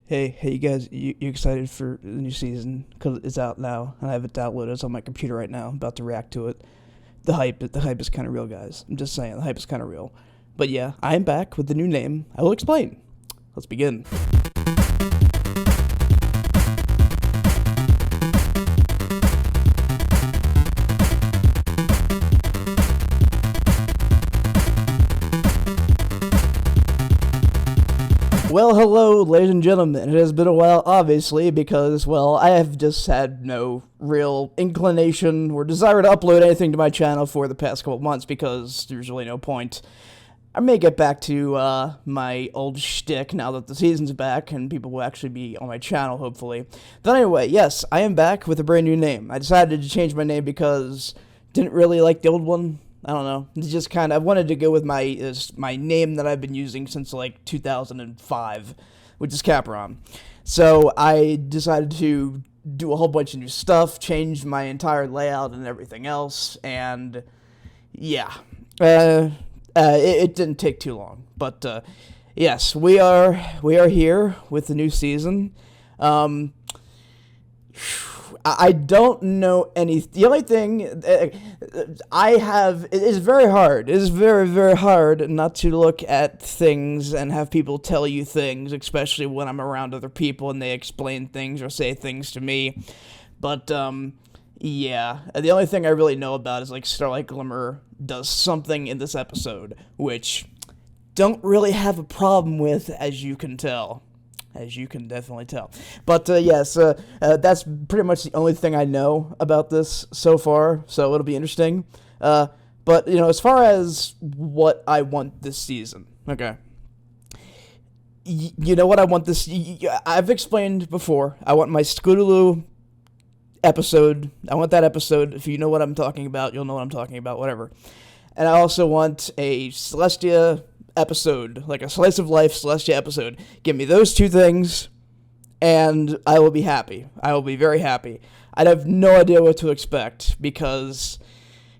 Hey, you guys, you excited for the new season? Because it's out now, and I have it downloaded. It's on my computer right now. I'm about to react to it. The hype is kind of real, guys. I'm just saying, the hype is kind of real. But yeah, I am back with the new name. I will explain. Let's begin. Well, hello, ladies and gentlemen. It has been a while, obviously, because, well, I have just had no real inclination or desire to upload anything to my channel for the past couple months, because there's really no point. I may get back to my old shtick now that the season's back, and people will actually be on my channel, hopefully. But anyway, yes, I am back with a brand new name. I decided to change my name because I didn't really like the old one. I don't know. It's just kind of, I wanted to go with my name that I've been using since like 2005, which is Capron. So I decided to do a whole bunch of new stuff, change my entire layout and everything else, and yeah, it didn't take too long. But yes, we are here with the new season. I don't know any. The only thing I have, it is very hard. It is very, very hard not to look at things and have people tell you things, especially when I'm around other people and they explain things or say things to me. But yeah, the only thing I really know about is like Starlight Glimmer does something in this episode, which don't really have a problem with, as you can tell. As you can definitely tell. But yes, that's pretty much the only thing I know about this so far, so it'll be interesting. But, you know, as far as what I want this season, okay. You know what I want this... I've explained before, I want my Scootaloo episode. I want that episode. If you know what I'm talking about, you'll know what I'm talking about, whatever. And I also want a Celestia episode, like a slice of life Celestia episode. Give me those two things, and I will be happy. I will be very happy. I'd have no idea what to expect, because,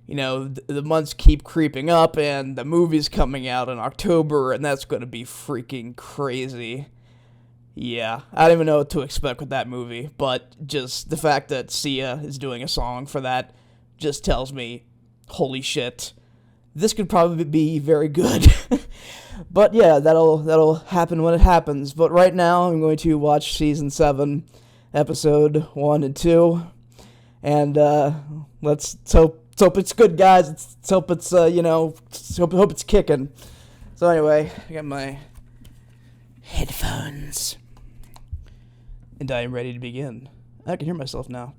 you know, the months keep creeping up, and the movie's coming out in October, and that's going to be freaking crazy. Yeah, I don't even know what to expect with that movie, but just the fact that Sia is doing a song for that just tells me, holy shit, this could probably be very good. But yeah, that'll happen when it happens. But right now, I'm going to watch Season 7, Episode 1 and 2. And let's hope it's good, guys. Let's hope it's, you know, hope it's kicking. So anyway, I got my headphones. And I am ready to begin. I can hear myself now.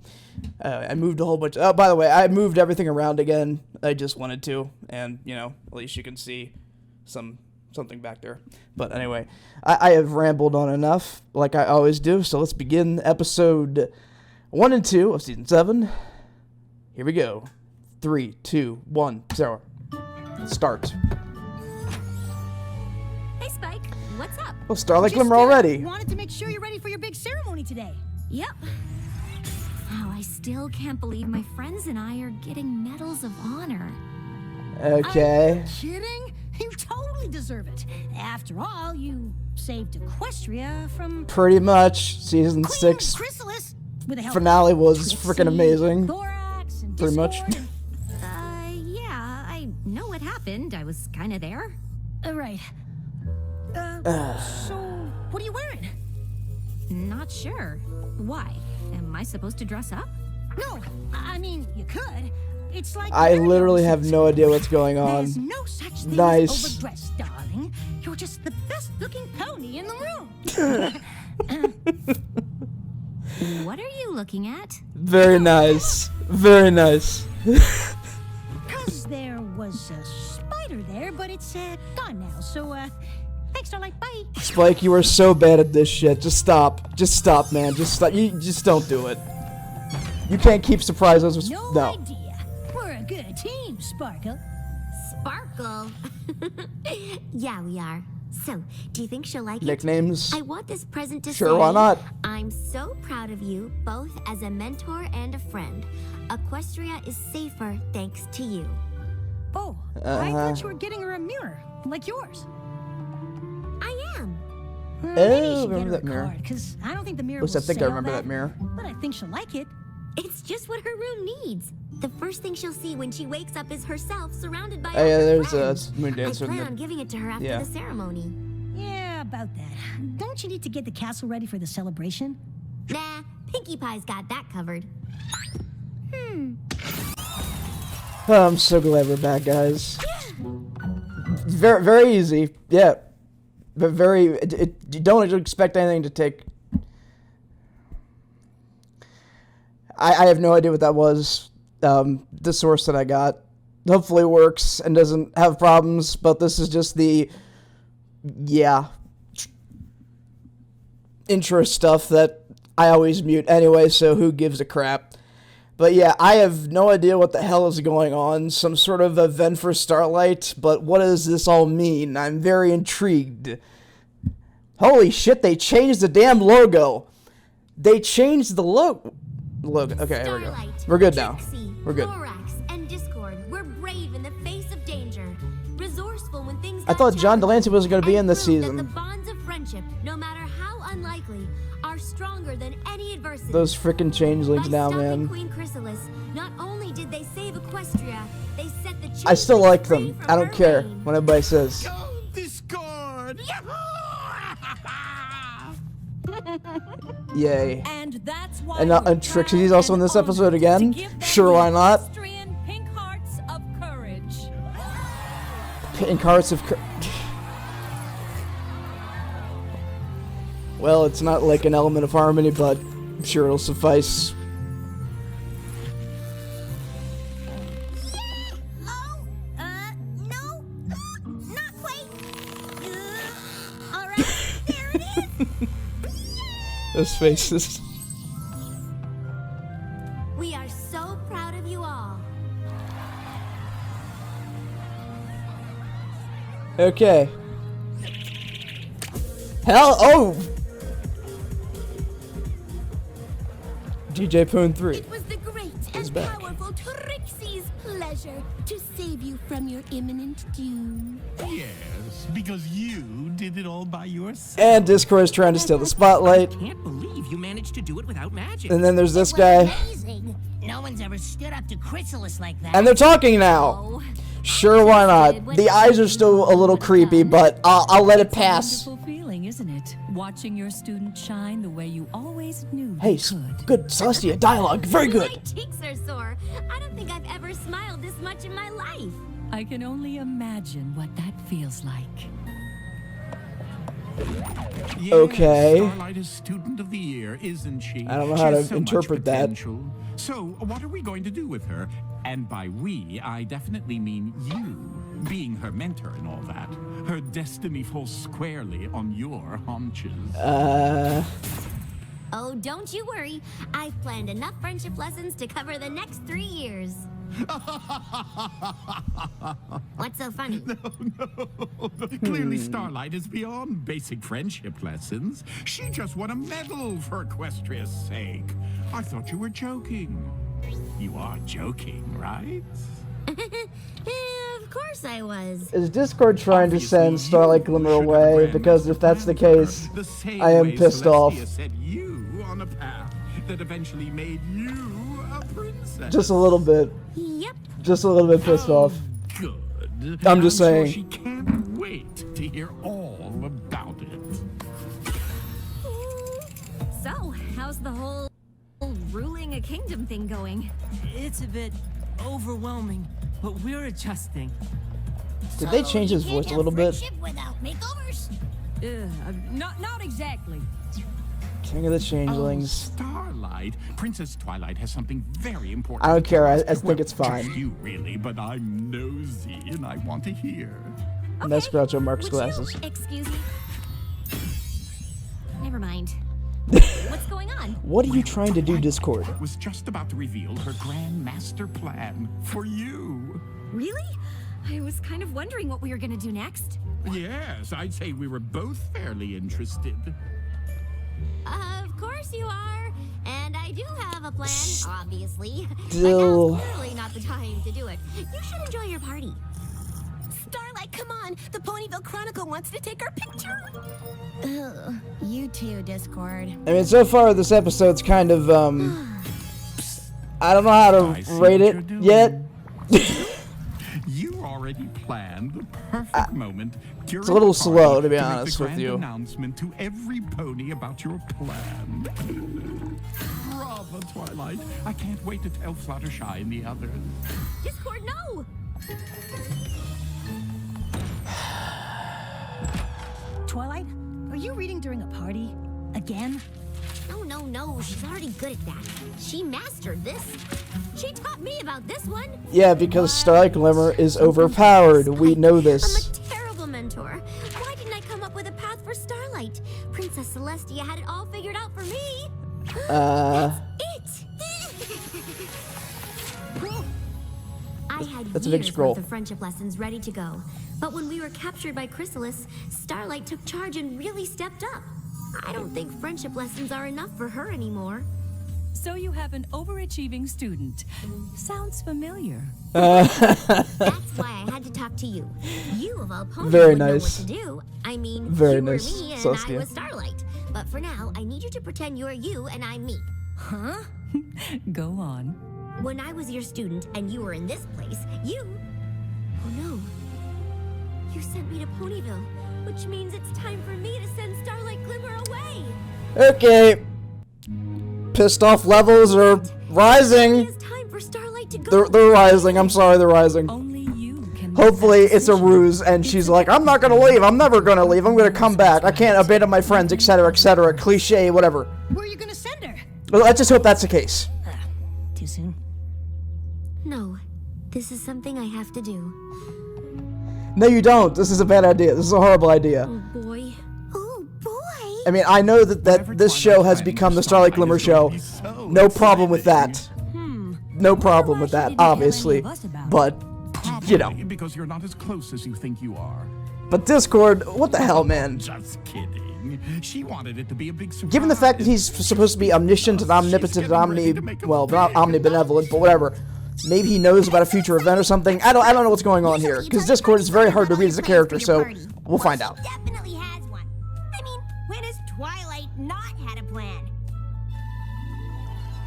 I moved a whole bunch. Oh, by the way, I moved everything around again. I just wanted to, and you know, at least you can see something back there. But anyway, I have rambled on enough, like I always do. So let's begin episode 1 and 2 of season 7. Here we go. 3, 2, 1, 0. Start. Hey, Spike. What's up? Oh, Starlight Glimmer already. Wanted to make sure you're ready for your big ceremony today. Yep. Oh, I still can't believe my friends and I are getting medals of honor. Okay. Are you kidding? You totally deserve it. After all, you saved Equestria from... Pretty much. Season Queen 6 Chrysalis, with the help finale was of freaking Trixie, amazing. Thorax, and Pretty much. Discord. Yeah, I know what happened. I was kind of there. Right. So, what are you wearing? Not sure. Why? Am I supposed to dress up? No, I mean, you could. It's like... I literally have no idea what's going on. There's no such thing Nice. as overdressed, darling. You're just the best-looking pony in the room. What are you looking at? Very nice. Very nice. Because there was a spider there, but it's gone now. So, thanks, Starlight. Bye. Spike, you are so bad at this shit. Just stop. Just stop, man. Just stop. You just don't do it. You can't keep surprises with... No idea. We're a good team, Sparkle. Sparkle. Yeah, we are. So, do you think she'll like it? Nicknames? I want this present to say, Sure, why not? I'm so proud of you, both as a mentor and a friend. Equestria is safer thanks to you. Oh, I thought you were getting her a mirror, like yours. I am. Oh, remember that mirror. Because I don't think the mirror At least will I think I say all remember that mirror. But I think she'll like it. It's just what her room needs. The first thing she'll see when she wakes up is herself surrounded by Oh yeah, all her there's friends. a moon I dancer in plan on there. giving it to her after Yeah. the ceremony. Yeah, about that. Don't you need to get the castle ready for the celebration? Nah, Pinkie Pie's got that covered. Oh, I'm so glad we're back, guys. Very, very easy. Yeah, but very. You don't expect anything to take. I have no idea what that was. The source that I got hopefully works and doesn't have problems, but this is just the intro stuff that I always mute anyway, so who gives a crap. But yeah, I have no idea what the hell is going on. Some sort of event for Starlight, but what does this all mean? I'm very intrigued. Holy shit, they changed the damn logo. They changed the logo. Okay, here we go. Starlight, We're good now. Trixie, We're good. Thorax, and Discord were brave in the face of danger, resourceful when things I got thought John challenging, Delancey wasn't going to be in and this proved that season. the bonds of friendship, no matter how unlikely, are stronger than any adversity. Those frickin' changelings By now, stopping man. Queen Chrysalis, not only did they save Equestria, they set the I still changelings like free them. from I don't her care reign. what everybody says. Go Discord! Yay. And that's why And Trixie's also in this episode again? Sure, why not? Austrian pink hearts of courage. Pink Hearts of Well, it's not like an element of harmony, but I'm sure it'll suffice. Oh, no, not quite. All right, there it is. Those faces. We are so proud of you all. Okay. Hell, oh! DJ Poon 3. It was the great and back. powerful Trixie's pleasure to save you from your imminent doom. Yes, because you did it all by yourself. And Discord is trying to steal the spotlight. Can't believe you managed to do it without magic. And then there's this It was guy. amazing. No one's ever stood up to Chrysalis like that. And they're talking now. Oh, Sure, why not? The eyes are still a little creepy, but I'll let it pass. Wonderful feeling, isn't it? Watching your student shine the way you always knew Hey, they could. good, Celestia, dialogue, very my good. cheeks are sore. I don't think I've ever smiled this much in my life. I can only imagine what that feels like. Yes, Okay. Starlight is Student of the Year, isn't she? I don't know She how has to so much interpret that. potential. So, what are we going to do with her? And by we, I definitely mean you, being her mentor and all that. Her destiny falls squarely on your haunches. Oh, don't you worry. I've planned enough friendship lessons to cover the next 3 years. What's so funny? Clearly, Starlight is beyond basic friendship lessons. She just won a medal for Equestria's sake. I thought you were joking. You are joking, right? Of course I was. Is Discord trying to Obviously, send Starlight you Glimmer should have away? ran Because Mr. if that's the Plan case, the same I am way pissed off. Celestia set you on a path that eventually made you a princess. Just a little bit. Yep. Just a little bit pissed off. Good. I'm just sure saying. she can't wait to hear all about it. So, how's the whole ruling a kingdom thing going? It's a bit overwhelming, but we're adjusting. Did they change his voice a little bit? Friendship without makeovers. Not exactly. King of the Oh, Changelings. Starlight. Princess Twilight has something very important. I don't to care, tell I us. think it's fine. Just you really, but I'm nosy and I want to hear. And that's Groucho Marx Would glasses. you excuse me? Never mind. What's going on? What are you trying to do, Discord? Was just about to reveal her grand master plan for you. Really? I was kind of wondering what we were gonna do next. Yes, I'd say we were both fairly interested. Of course you are. And I do have a plan, obviously. Still. But now's clearly not the time to do it. You should enjoy your party. Starlight, come on. The Ponyville Chronicle wants to take our picture. You too, Discord. I mean, so far this episode's kind of, I don't know how to rate it yet. You already planned the perfect moment. It's a little slow, to be honest with you. Announcement to every pony about your plan. Bravo, Twilight. I can't wait to tell Fluttershy and the others. Discord, no! Twilight, are you reading during a party? Again? No, she's already good at that. She mastered this. She taught me about this one. Yeah, because Starlight Glimmer is overpowered. We know this. I'm a terrible mentor. Why didn't I come up with a path for Starlight? Princess Celestia had it all figured out for me. That's it. I had That's a big years scroll. worth of friendship lessons ready to go. But when we were captured by Chrysalis, Starlight took charge and really stepped up. I don't think friendship lessons are enough for her anymore. So you have an overachieving student. Sounds familiar. That's why I had to talk to you. You of all ponies Very would nice. know what to do. I mean, Very you nice, were me and Celestia. I was Starlight. But for now, I need you to pretend you're you and I'm me. Huh? Go on. When I was your student and you were in this place, you... Oh no. You sent me to Ponyville, which means it's time for me to send Starlight Glimmer away. Okay. Pissed off levels are rising. It's time for Starlight to go. They're rising. I'm sorry, they're rising. Only you can. Hopefully it's a ruse and she's like, I'm not gonna leave. I'm never gonna leave. I'm gonna come back. I can't abandon my friends, etc., etc. Cliche, whatever. Where are you gonna send her? Well, let's just hope that's the case. Too soon. No, this is something I have to do. No, you don't. This is a bad idea. This is a horrible idea. Oh boy. Oh boy. I mean, I know that this show has become the Starlight Glimmer show. No problem with that. No problem with that, obviously. But, you know. Because you're not as close as you think you are. But Discord, what the hell, man? Just kidding. She wanted it to be a big surprise. Given the fact that he's supposed to be omniscient and omnipotent and well, not omnibenevolent, but whatever. Maybe he knows about a future event or something. I don't know what's going on here. Because Discord is very hard to read as a character, so we'll find out. Definitely has one. I mean, when has Twilight not had a plan?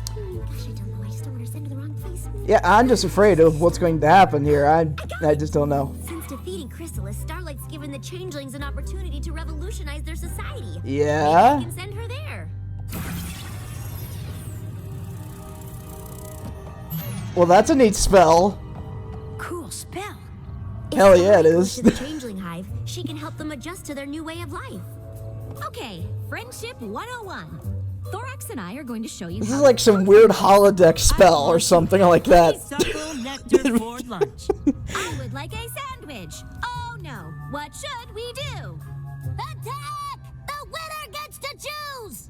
Gosh, I don't know. I just don't want to send her the wrong place. Yeah, I'm just afraid of what's going to happen here. I just don't know. Since defeating Chrysalis, Starlight's given the changelings an opportunity to revolutionize their society. Yeah? Maybe I can send her there. Well, that's a neat spell. Cool spell. Hell yeah, it is. To the changeling hive, she can help them adjust to their new way of life. Okay, Friendship 101. Thorax and I are going to show you This how is like some weird holodeck spell or something like that. Honeysuckle nectar for lunch. I would like a sandwich. Oh no, what should we do? Attack! The winner gets to choose!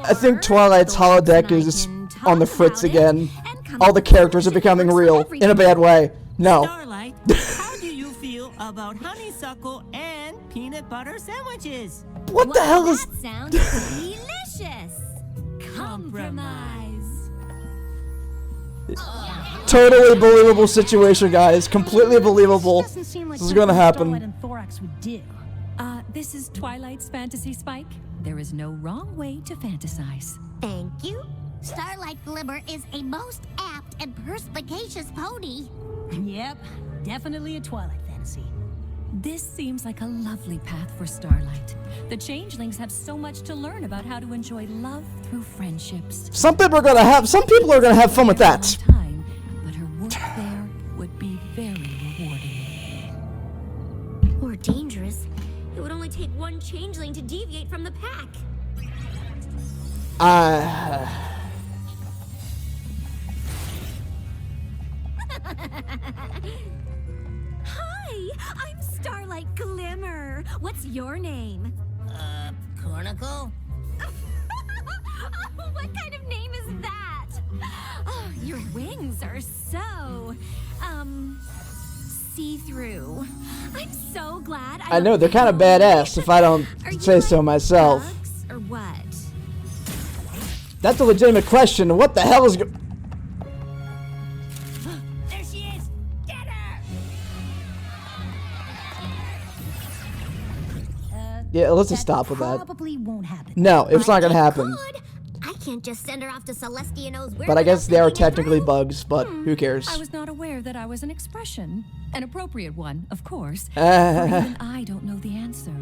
I think Twilight's holodeck is on the fritz again. All the characters are becoming real in a bad way. No. Starlight, how do you feel about honeysuckle and peanut butter sandwiches? What the hell is... That sounds delicious. Compromise. Totally believable situation, guys. Completely believable. Doesn't seem like This is gonna something happen. Starlight and Thorax would do. This is Twilight's fantasy, Spike. There is no wrong way to fantasize. Thank you. Starlight Glimmer is a most apt and perspicacious pony. Yep, definitely a Twilight fantasy. This seems like a lovely path for Starlight. The changelings have so much to learn about how to enjoy love through friendships. Some people are gonna have fun with that. Time, but her work there would be very rewarding. Or dangerous. It would only take one changeling to deviate from the pack. Hi, I'm Starlight Glimmer. What's your name? Cornicle? What kind of name is that? Oh, your wings are so, see-through. I'm so glad I know, they're kind of badass if I don't say so myself. Bugs or what? That's a legitimate question. What the hell is... There she is! Get her! Yeah, let's just stop with that. Probably won't happen. No, it's not gonna happen. Good. I can't just send her off to Celestia knows where. But I guess they are without thinking it technically through. bugs, but who cares? I was not aware that I was an expression. An appropriate one, of course. For even I don't know the answer.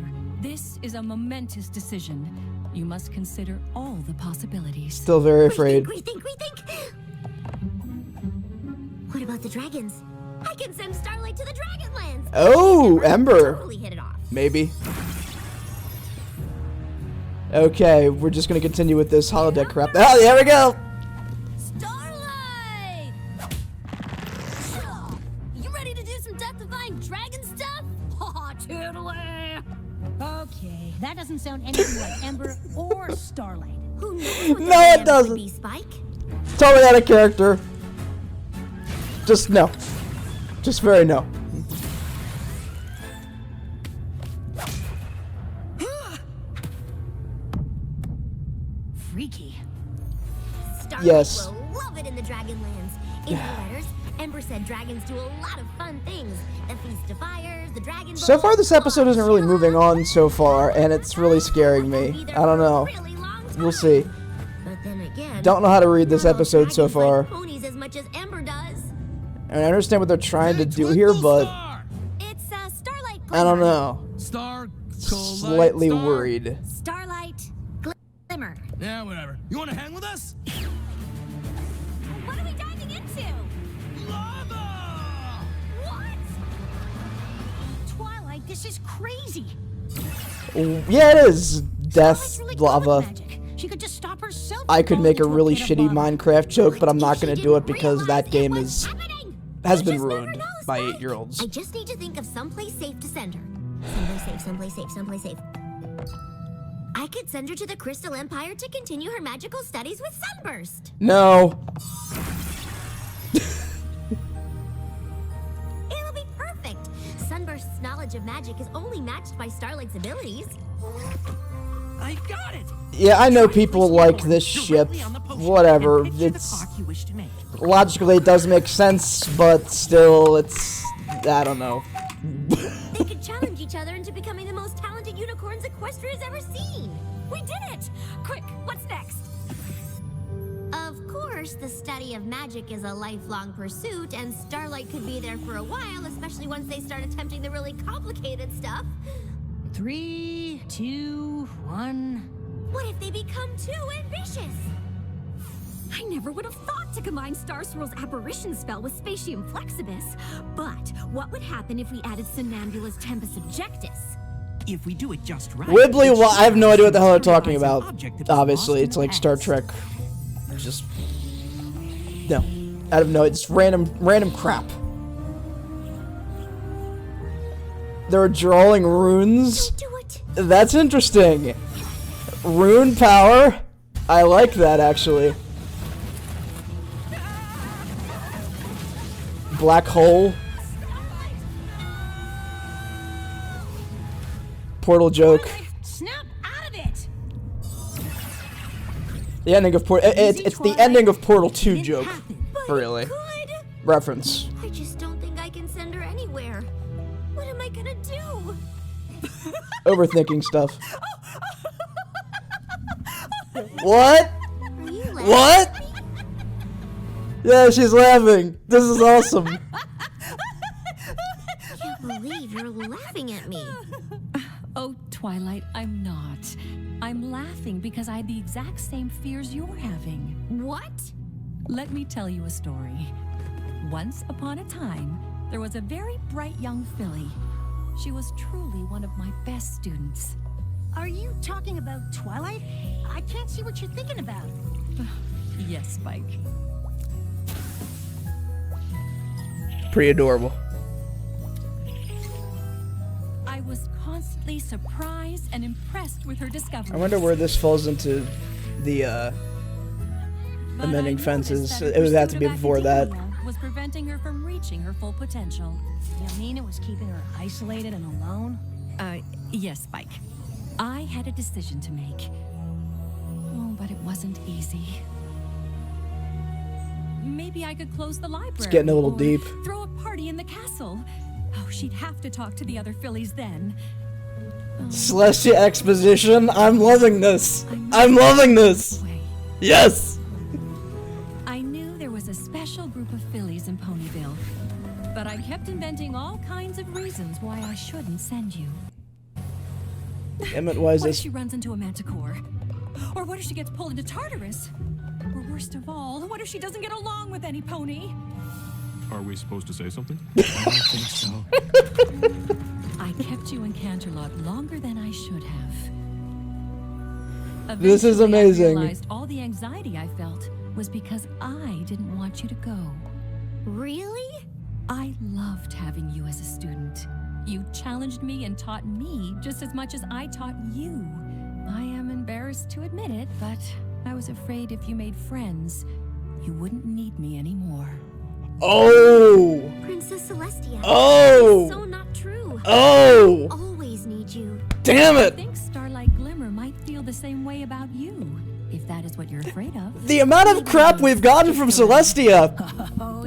This is a momentous decision. You must consider all the possibilities. Still very afraid. Rethink. What about the dragons? I can send Starlight to the Dragonlands. Oh, Ember. Totally hit it off. Maybe. Okay, we're just gonna continue with this holodeck crap. Oh, there we go! Starlight! You ready to do some death-defying dragon stuff? Aw, totally! Okay, that doesn't sound anything like Ember or Starlight. Who knows what the No, plan it would doesn't. be, Spike? Totally out of character. Just no. Just very no. Freaky. Starlight Yes. will love it in the Dragonlands. In her letters, Ember said dragons do a lot of fun things. The Feast of Fires, the Dragon So Bowl, far, this episode isn't really moving on so far, and it's really scaring me. I don't know. We'll see. But then again, Don't know how to read this not all episode so dragons far. like ponies as much as Ember does. And I understand what they're trying to do here, but It's Starlight I don't Glimmer. know. Star, Slightly worried. Starlight Glimmer. Yeah, whatever. You want to hang with us? What are we diving into? Lava! What? Twilight, this is crazy. Yeah, it is. Death, Starlight's really good with lava. magic. She could just stop herself. I from could falling make a into really pit of shitty lava. Minecraft joke, but I'm not She gonna do didn't it because that realize game it is was happening. has She been just never ruined knows, by Spike. 8-year-olds. I just need to think of someplace safe to send her. Someplace safe. I could send her to the Crystal Empire to continue her magical studies with Sunburst. No. It'll be perfect. Sunburst's knowledge of magic is only matched by Starlight's abilities. I got it! Yeah, I know people Place like your this board ship. directly on the potion Whatever. and picture the It's clock you wish to make. logically it does make sense, but still, it's I don't know. They could challenge each other into becoming the most talented unicorns Equestria's ever seen. We did it! Quick, what's next? Of course, the study of magic is a lifelong pursuit, and Starlight could be there for a while, especially once they start attempting the really complicated stuff. 3, 2, 1. What if they become too ambitious? I never would have thought to combine Star Swirl's apparition spell with Spatium Flexibus. But what would happen if we added Somnambula's Tempest Objectus? If we do it just right. Wibbly, it well, should I have no idea what the hell they're materialize talking an about. object that was Obviously, lost it's in the like Star past. Trek. Just no, out of no, it's random crap. They're drawing runes. Do it. That's interesting. Rune power. I like that actually. Black hole. Portal joke. Snap out of it. The ending of Portal. It's the ending of Portal 2 Didn't joke. happen. Really. Could. Reference. I just don't think I can send her anywhere. What am I gonna do? Overthinking stuff. What? Are you laughing What? at me? Yeah, she's laughing. This is awesome. I can't believe you're laughing at me. Oh, Twilight, I'm not. I'm laughing because I had the exact same fears you're having. What? Let me tell you a story. Once upon a time, there was a very bright young filly. She was truly one of my best students. Are you talking about Twilight? I can't see what you're thinking about. Yes, Spike. Pretty adorable. I was constantly surprised and impressed with her discoveries. I wonder where this falls into the But amending I noticed fences. that her It would have to pursuit be of before that. academia was preventing her from reaching her full potential. You mean it was keeping her isolated and alone? Yes, Spike. I had a decision to make. Oh, but it wasn't easy. Maybe I could close the library. It's getting a little or deep. Throw a party in the castle. Oh, she'd have to talk to the other fillies then. Celestia exposition. I'm loving this. I'm loving this. Yes. I knew there was a special group of fillies in Ponyville, but I kept inventing all kinds of reasons why I shouldn't send you. Emmett, why is What if this? she runs into a manticore? Or what if she gets pulled into Tartarus? Or worst of all, what if she doesn't get along with any pony? Are we supposed to say something? I don't think so. I kept you in Canterlot longer than I should have. This is Eventually, amazing. I realized all the anxiety I felt was because I didn't want you to go. Really? I loved having you as a student. You challenged me and taught me just as much as I taught you. I am embarrassed to admit it, but I was afraid if you made friends, you wouldn't need me anymore. Oh. Princess Celestia. Oh. That's so not true. Oh. I always need you. Damn I it. think Starlight Glimmer might feel the same way about you, if that is what you're afraid of. The amount of crap we've gotten from Celestia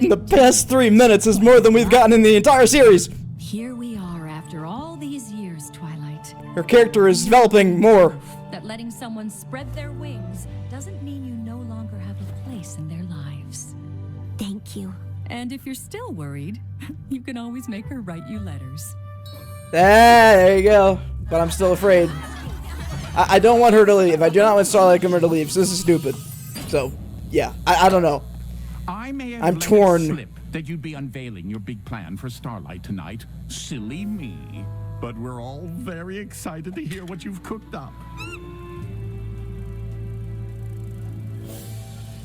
in the past 3 minutes is more than we've gotten in the entire series. Here we are after all these years, Twilight. Her character is developing more. That letting someone spread their wings doesn't mean you no longer have a place in their lives. Thank you. And if you're still worried, you can always make her write you letters. There you go. But I'm still afraid. I don't want her to leave. I do not want Starlight Glimmer to leave, so this is stupid. So, yeah. I don't know. I may have I'm let it torn. slip that you'd be unveiling your big plan for Starlight tonight. Silly me. But we're all very excited to hear what you've cooked up.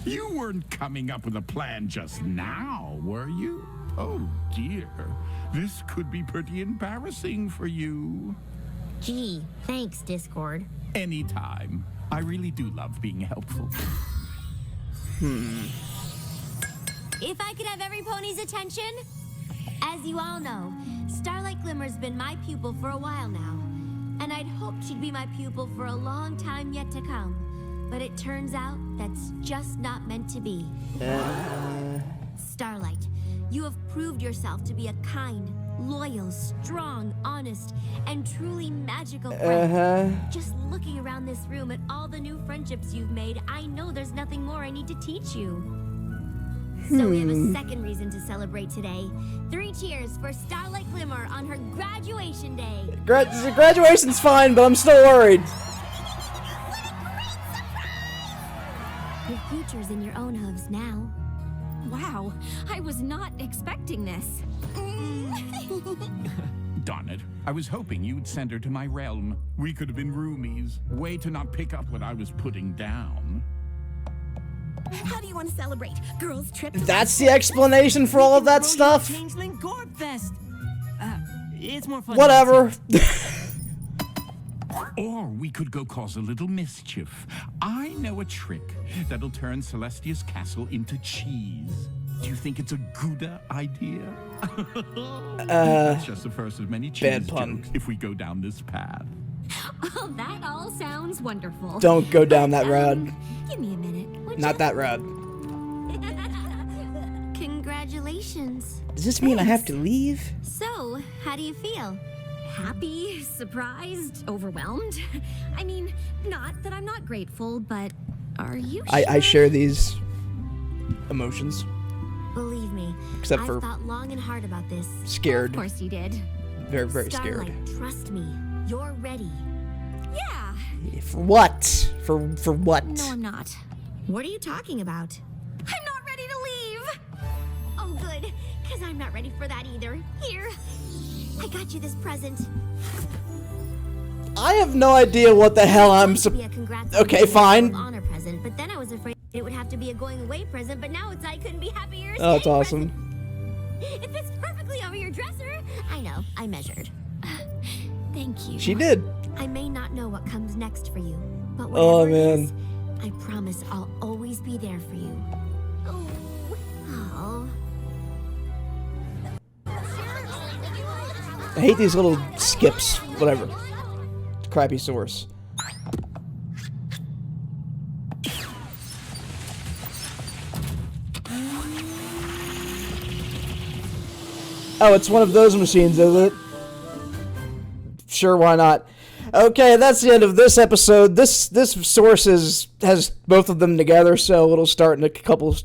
You weren't coming up with a plan just now, were you? Oh dear. This could be pretty embarrassing for you. Gee, thanks, Discord. Anytime. I really do love being helpful. If I could have every pony's attention? As you all know, Starlight Glimmer's been my pupil for a while now. And I'd hoped she'd be my pupil for a long time yet to come. But it turns out that's just not meant to be. Starlight, you have proved yourself to be a kind, loyal, strong, honest, and truly magical friend. Just looking around this room at all the new friendships you've made, I know there's nothing more I need to teach you. So we have a second reason to celebrate today. 3 cheers for Starlight Glimmer on her graduation day. Graduation's fine, but I'm still worried. Your future's in your own hooves now. Wow, I was not expecting this. Darn it. I was hoping you'd send her to my realm. We could have been roomies. Way to not pick up what I was putting down. How do you want to celebrate? Girls trip? That's the explanation for all of that stuff? Changeling Gorb Fest. It's more fun. Whatever. Or we could go cause a little mischief. I know a trick that'll turn Celestia's castle into cheese. Do you think it's a good idea? It's just the first of many cheese jokes if we go down this path. Oh, that all sounds wonderful. Don't go down that road. Give me a minute. Not that road. Congratulations. Does this mean I have to leave? So, how do you feel? Happy, surprised, overwhelmed. I mean, not that I'm not grateful, but are you sure? I share these emotions. Believe me, Except I've for thought long and hard about this. scared. Of course you did. Very, very scared. Starlight, trust me. You're ready. Yeah. For what? For what? No, I'm not. What are you talking about? I'm not ready to leave. Oh, good, because I'm not ready for that either. Here, I got you this present. I have no idea what the hell I'm Okay, fine. Honor present, but then I was afraid it would have to be a going away present, but now it's I couldn't be happier. Oh, that's awesome. It fits perfectly over your dresser. I know, I measured. Thank you. She did. I may not know what comes next for you, but Oh, whatever it man. is, I promise I'll always be there for you. Oh. I hate these little skips. Whatever. Crappy source. Oh, it's one of those machines, is it? Sure, why not? Okay, that's the end of this episode. This source has both of them together, so it'll start in a couple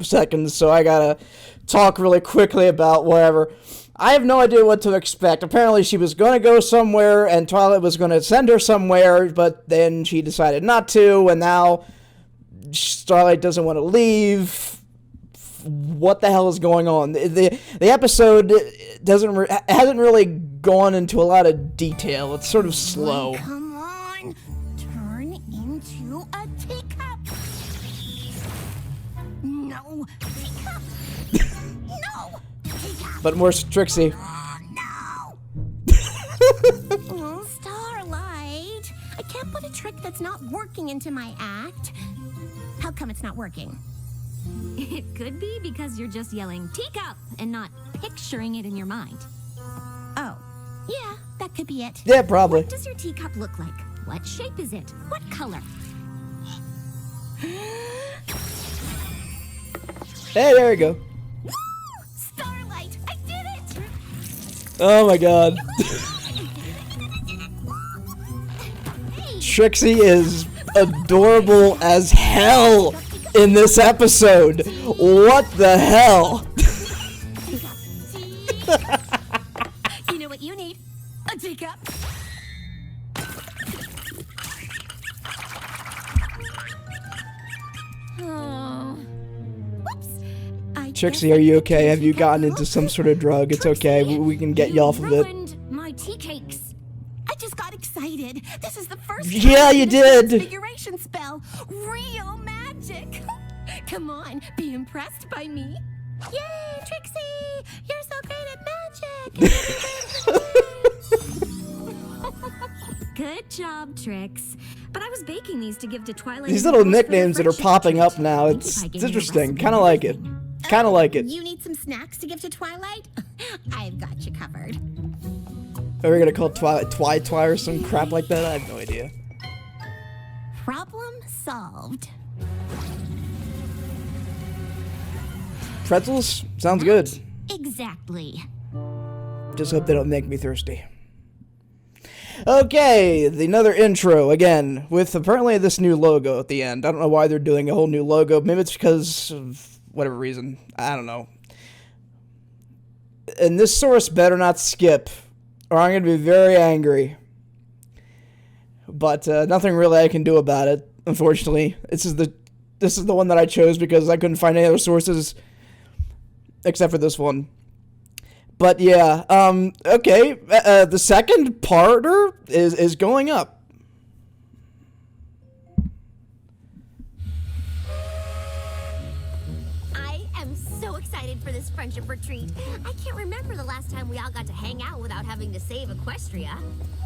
seconds. So I gotta talk really quickly about whatever. I have no idea what to expect. Apparently, she was going to go somewhere, and Twilight was going to send her somewhere, but then she decided not to, and now Starlight doesn't want to leave. What the hell is going on? The episode hasn't really gone into a lot of detail. It's sort of slow. Come on, turn into a teacup. No, teacup. No, teacup. But more Trixie. No. Oh, Starlight, I can't put a trick that's not working into my act. How come it's not working? It could be because you're just yelling teacup and not picturing it in your mind. Oh, yeah, that could be it. Yeah, probably. What does your teacup look like? What shape is it? What color? Hey, there you go. Woo! Starlight, I did it! Oh my god. Trixie is adorable as hell in this episode. What the hell? You know what you need? A teacup. Oh. Whoops. Trixie, are you okay? Have you gotten into some sort of drug? It's okay. We can get you off of it. Ruined my tea cakes. I just got excited. This is the first Yeah, time you this did. transfiguration spell. Real magic. Come on, be impressed by me. Yay, Trixie! You're so great at magic. Good job, Trix. But I was baking these to give to Twilight. These and little Rose for their nicknames that are friendship popping up treat. now, Think it's if I gave you a interesting. recipe. Kind of like it. Kind of like it. You need some snacks to give to Twilight? I've got you covered. Are we gonna call Twilight Twi or some crap like that? I have no idea. Problem solved. Pretzels? Sounds good. Exactly. Just hope they don't make me thirsty. Okay, another intro again with apparently this new logo at the end. I don't know why they're doing a whole new logo. Maybe it's because of whatever reason. I don't know. And this source better not skip, or I'm gonna be very angry. But nothing really I can do about it. Unfortunately, this is the one that I chose because I couldn't find any other sources except for this one. But yeah, okay, the second parter is going up. I am so excited for this friendship retreat. I can't remember the last time we all got to hang out without having to save Equestria.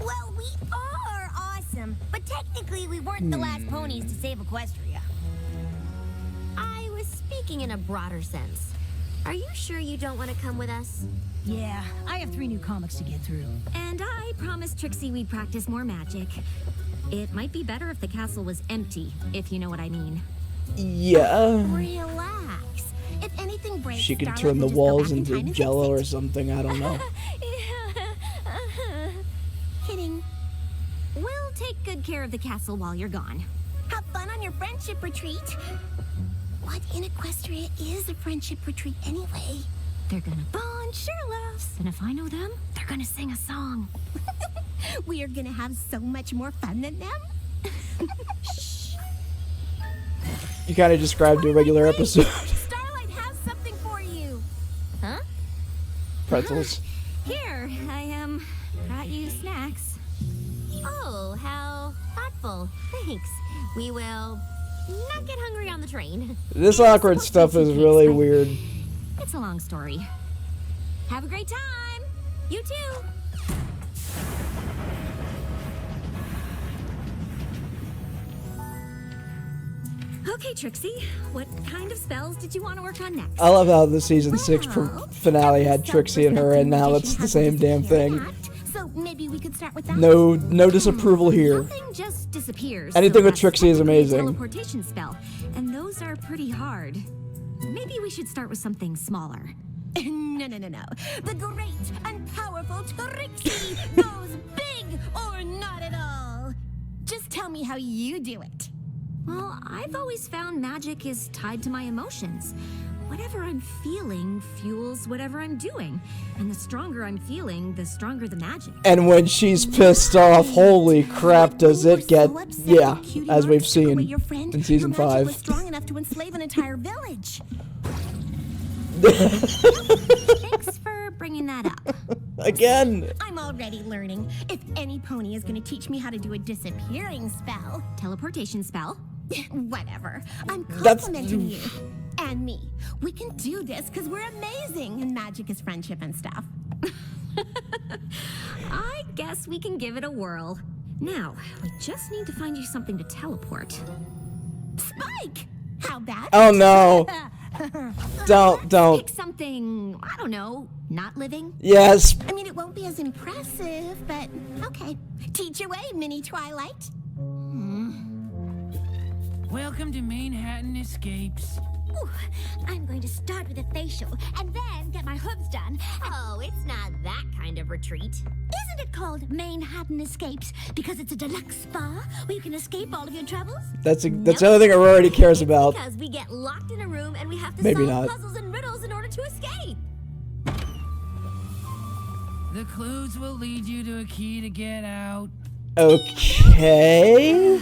Well, we are awesome, but technically we weren't the last ponies to save Equestria. I was speaking in a broader sense. Are you sure you don't want to come with us? Yeah, I have 3 new comics to get through. And I promised Trixie we'd practice more magic. It might be better if the castle was empty, if you know what I mean. Yeah. Relax. If anything breaks, She could Starlight turn the will just go walls back in into time and jello fix or it. something. I don't know. Kidding. We'll take good care of the castle while you're gone. Have fun on your friendship retreat. What in Equestria is a friendship retreat anyway? They're gonna bond, share laughs, and if I know them, they're gonna sing a song. We are gonna have so much more fun than them. You kind of described a regular episode. Starlight has something for you. Huh? Pretzels. Here, I brought you snacks. Oh, how thoughtful. Thanks. We will not get hungry on the train. This awkward stuff is really weird. It's a long story. Have a great time! You too. Okay, Trixie, what kind of spells did you want to work on next? I love how the season 6 finale had Trixie and her, and now it's the same damn thing. So maybe we could start with that. No disapproval here. Nothing just disappears. Anything with that's Trixie is technically a amazing. Teleportation spell, and those are pretty hard. Maybe we should start with something smaller. No. The great and powerful Trixie goes big or not at all. Just tell me how you do it. Well, I've always found magic is tied to my emotions. Whatever I'm feeling fuels whatever I'm doing. And the stronger I'm feeling, the stronger the magic. And when she's pissed off, holy crap, does it get... Yeah, as we've seen in Season 5. Was strong enough to enslave an entire village. Thanks for bringing that up. Again! I'm already learning. If any pony is going to teach me how to do a disappearing spell. Teleportation spell? Whatever. I'm complimenting you. And me. We can do this because we're amazing, and magic is friendship and stuff. I guess we can give it a whirl. Now, we just need to find you something to teleport. Spike! How bad? Oh no! Don't. Pick something, I don't know, not living? Yes. I mean, it won't be as impressive, but okay. Teach away, Mini Twilight. Welcome to Manhattan Escapes. Ooh, I'm going to start with a facial and then get my hooves done. Oh, it's not that kind of retreat. Isn't it called Manhattan Escapes because it's a deluxe spa where you can escape all of your troubles? That's the other thing Aurora already cares about. Because we get locked in a room and we have to Maybe solve not. puzzles and riddles in order to escape. The clues will lead you to a key to get out. Okay.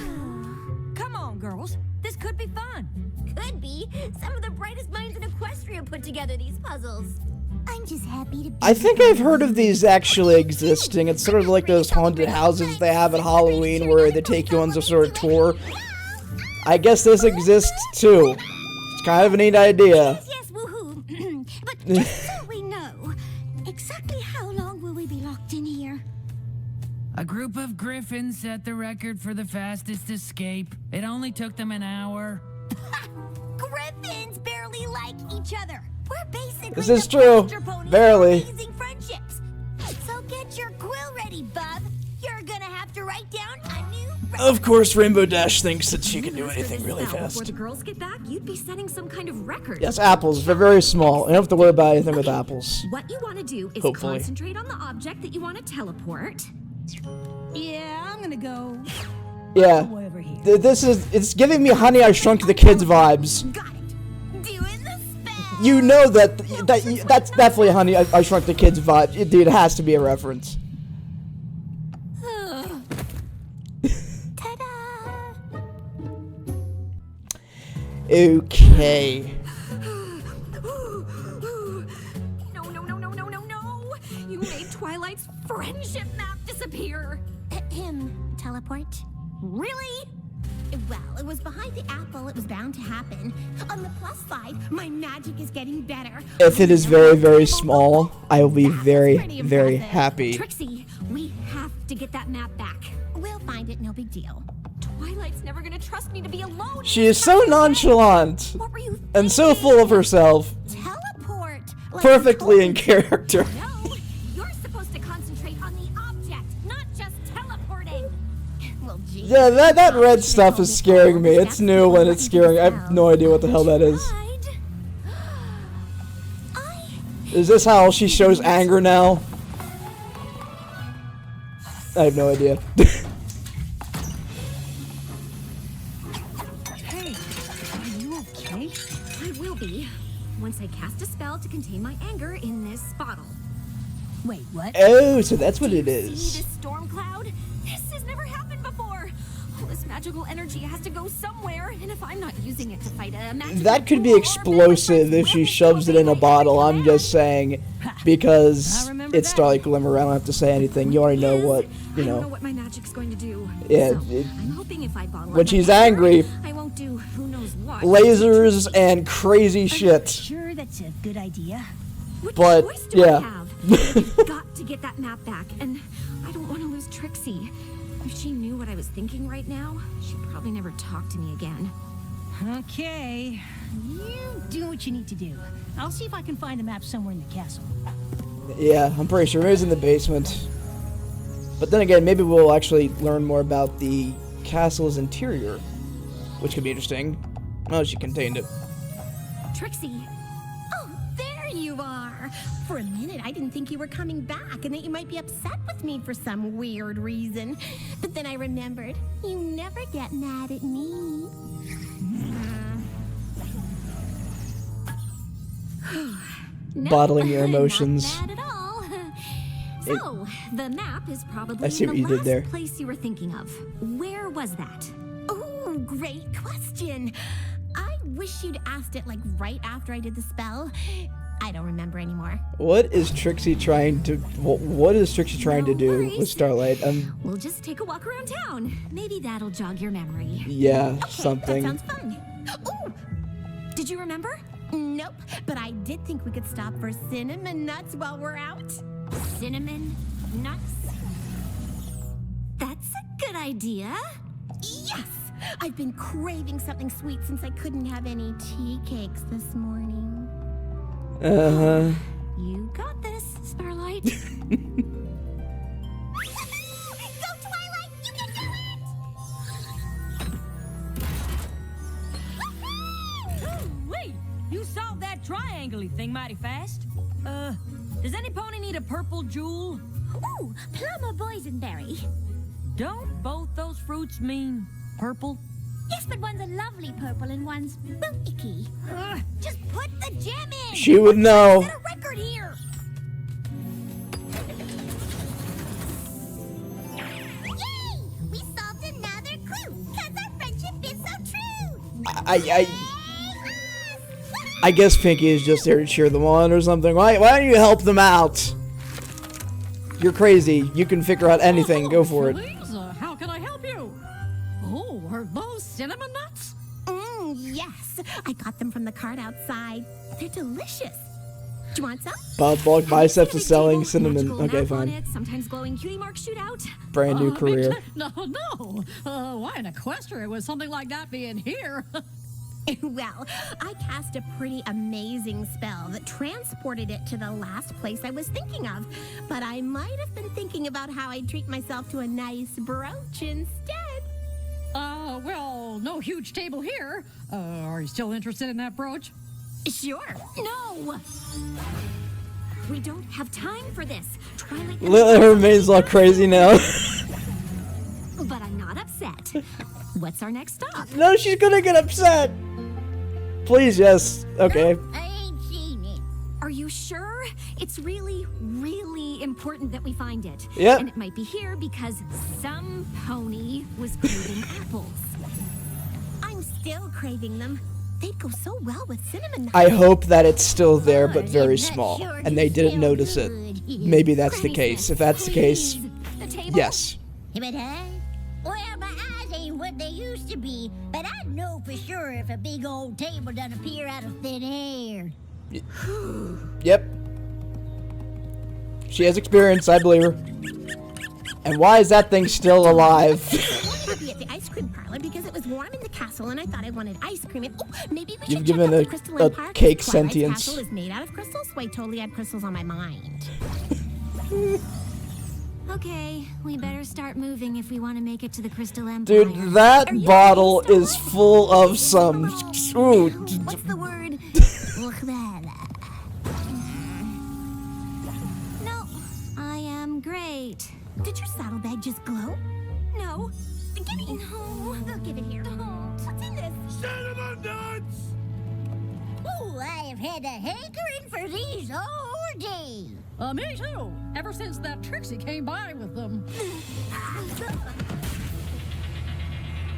Come on, girls. This could be fun. Could be. Some of the brightest minds in Equestria put together these puzzles. I'm just happy to be I think I've heard of these actually existing. It's sort of like those haunted houses they have at Halloween where they take you on some sort of tour. I guess this exists too. It's kind of a neat idea. Yes, woohoo. But just so we know, exactly how long will we be locked in here? A group of griffins set the record for the fastest escape. It only took them an hour. Griffins barely like each other. We're basically This is the true. Buster Ponies Barely. of amazing friendships. So get your quill ready, bub. You're gonna have to write down a new Of course, Rainbow Dash thinks that she can do anything really Before fast. the girls get back, you'd be setting some kind of record. Yes, apples. They're very small. You don't have to worry about anything with apples. What you want to do is Hopefully. concentrate on the object that you want to teleport. Yeah, I'm gonna go Yeah. way over here. It's giving me Honey, I Shrunk the Kids vibes. Got it. Doing the spell. You know that's definitely Honey, I Shrunk the Kids vibe. Dude, it has to be a reference. Ta-da! Okay. No. You made Twilight's friendship map disappear. Teleport? Really? Well, it was behind the apple. It was bound to happen. On the plus side, my magic is getting better. If it is very, very small, I will be very, pretty very impressive. happy. Trixie, we have to get that map back. We'll find it, no big deal. Twilight's never gonna trust me to be alone. She is so nonchalant What were you and so full of herself. Teleport. Like Perfectly in I told you. character. No, you're supposed to concentrate on the object, not just teleporting. Well, gee. Yeah, that red stuff is scaring me. It's new and it's scaring. I have no idea what the hell that is. Is this how she shows anger now? I have no idea. Hey, are you okay? I will be once I cast a spell to contain my anger in this bottle. Wait, what? Oh, so that's what it See is. this storm cloud? This has never happened before. All this magical energy has to go somewhere, and if I'm not using it to fight a magical That could be war, explosive if she shoves it in a bottle. I'm just saying, because I remember it's that. Starlight Glimmer. I don't have to say anything. You already know what, I don't know what my magic's going to do. Yeah, So, I'm hoping if I bottle when up she's my anger, angry, I won't do who knows what. lasers and crazy shit. Sure, that's a good idea. What but, choice do yeah. I have? I've got to get that map back, and I don't want to lose Trixie. If she knew what I was thinking right now, she'd probably never talk to me again. Okay, you do what you need to do. I'll see if I can find the map somewhere in the castle. Yeah, I'm pretty sure it was in the basement. But then again, maybe we'll actually learn more about the castle's interior, which could be interesting. Oh, she contained it. Trixie! Oh, there you are. sure. For a minute, I didn't think you were coming back and that you might be upset with me for some weird reason. But then I remembered, you never get mad at me. No, Bottling your emotions. Not bad at all. So, the map is probably I see the what you did last there. place you were thinking of. Where was that? Oh, great question. I wish you'd asked it like right after I did the spell. I don't remember anymore. What is Trixie trying to? What is Trixie trying to No do worries. with Starlight? We'll just take a walk around town. Maybe that'll jog your memory. Yeah, Okay, something. that sounds fun. Ooh, Did you remember? nope. But I did think we could stop for cinnamon nuts while we're out. Cinnamon nuts? That's a good idea. Yes! I've been craving something sweet since I couldn't have any tea cakes this morning. You got this, Starlight. Go, Twilight! You can do it! Wait! You solved that triangle-y thing mighty fast. Does any pony need a purple jewel? Ooh, plum or boysenberry? Don't both those fruits mean purple? Yes, but one's a lovely purple and one's, well, icky. Just put the gem in! She would know. Set a record here! Yay! We solved another clue, because our friendship is so true! I guess Pinky is just there to cheer them on or something. Why don't you help them out? You're crazy. You can figure out anything. Go for it. Please, how can I help you? Oh, are those cinnamon nuts? Yes. I got them from the cart outside. They're delicious. Do you want some? Bob Bulk Biceps is selling Magical cinnamon. Okay, map on fine. it, sometimes glowing cutie mark shootout. Brand new career. No. Why in Equestria would something like that be in here? Well, I cast a pretty amazing spell that transported it to the last place I was thinking of. But I might have been thinking about how I'd treat myself to a nice brooch instead. Well, no huge table here. Are you still interested in that brooch? Sure. No! We don't have time for this. Twilight. Her remains all crazy now. But I'm not upset. What's our next stop? No, she's gonna get upset. Please, yes. Okay. I ain't seen it. Are you sure? It's really, really important that we find it. Yep. And it might be here because some pony was craving apples. I'm still craving them. They'd go so well with cinnamon nuts. I hope that it's still there, but very I'm not small, sure and they didn't smell notice it. good. Maybe that's the Granny case. Smith, If that's the case, please. The table? yes. Well, my eyes ain't what they used to be, but I'd know for sure if a big old table done appear out of thin air. Yep. She has experience, I believe her. And why is that thing still alive? I'll be at the ice cream parlor because it was warm in the castle and I thought I wanted ice cream. And maybe we You've should given check out a the crystalline park. cake Twilight's sentience. castle is made out of crystals, so I totally had crystals on my mind. Okay, we better start moving if we want to make it to the Crystal Empire. Dude, that bottle is full of some... Ooh. What's the word? No, I am great. Did your saddlebag just glow? No. Give me. No. I'll give it here. What's in this? Cinnamon nuts! Oh, I have had a hankering for these all day. Me too. Ever since that Trixie came by with them.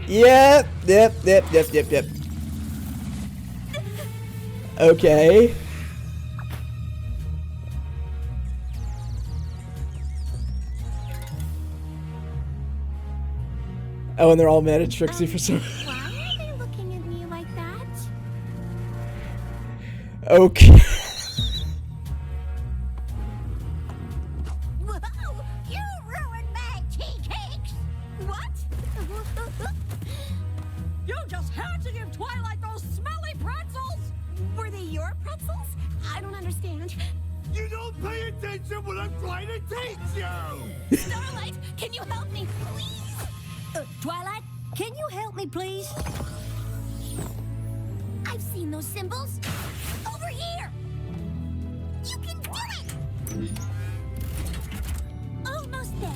Yep. Okay. Oh, and they're all mad at Trixie for some... Why are they looking at me like that? Okay. Whoa, you ruined my tea cakes. What? You just had to give Twilight those smelly pretzels! Were they your pretzels? I don't understand. You don't pay attention when I'm trying to teach you! Starlight, can you help me, please? Twilight, can you help me, please? I've seen those symbols. Over here. You can Almost there.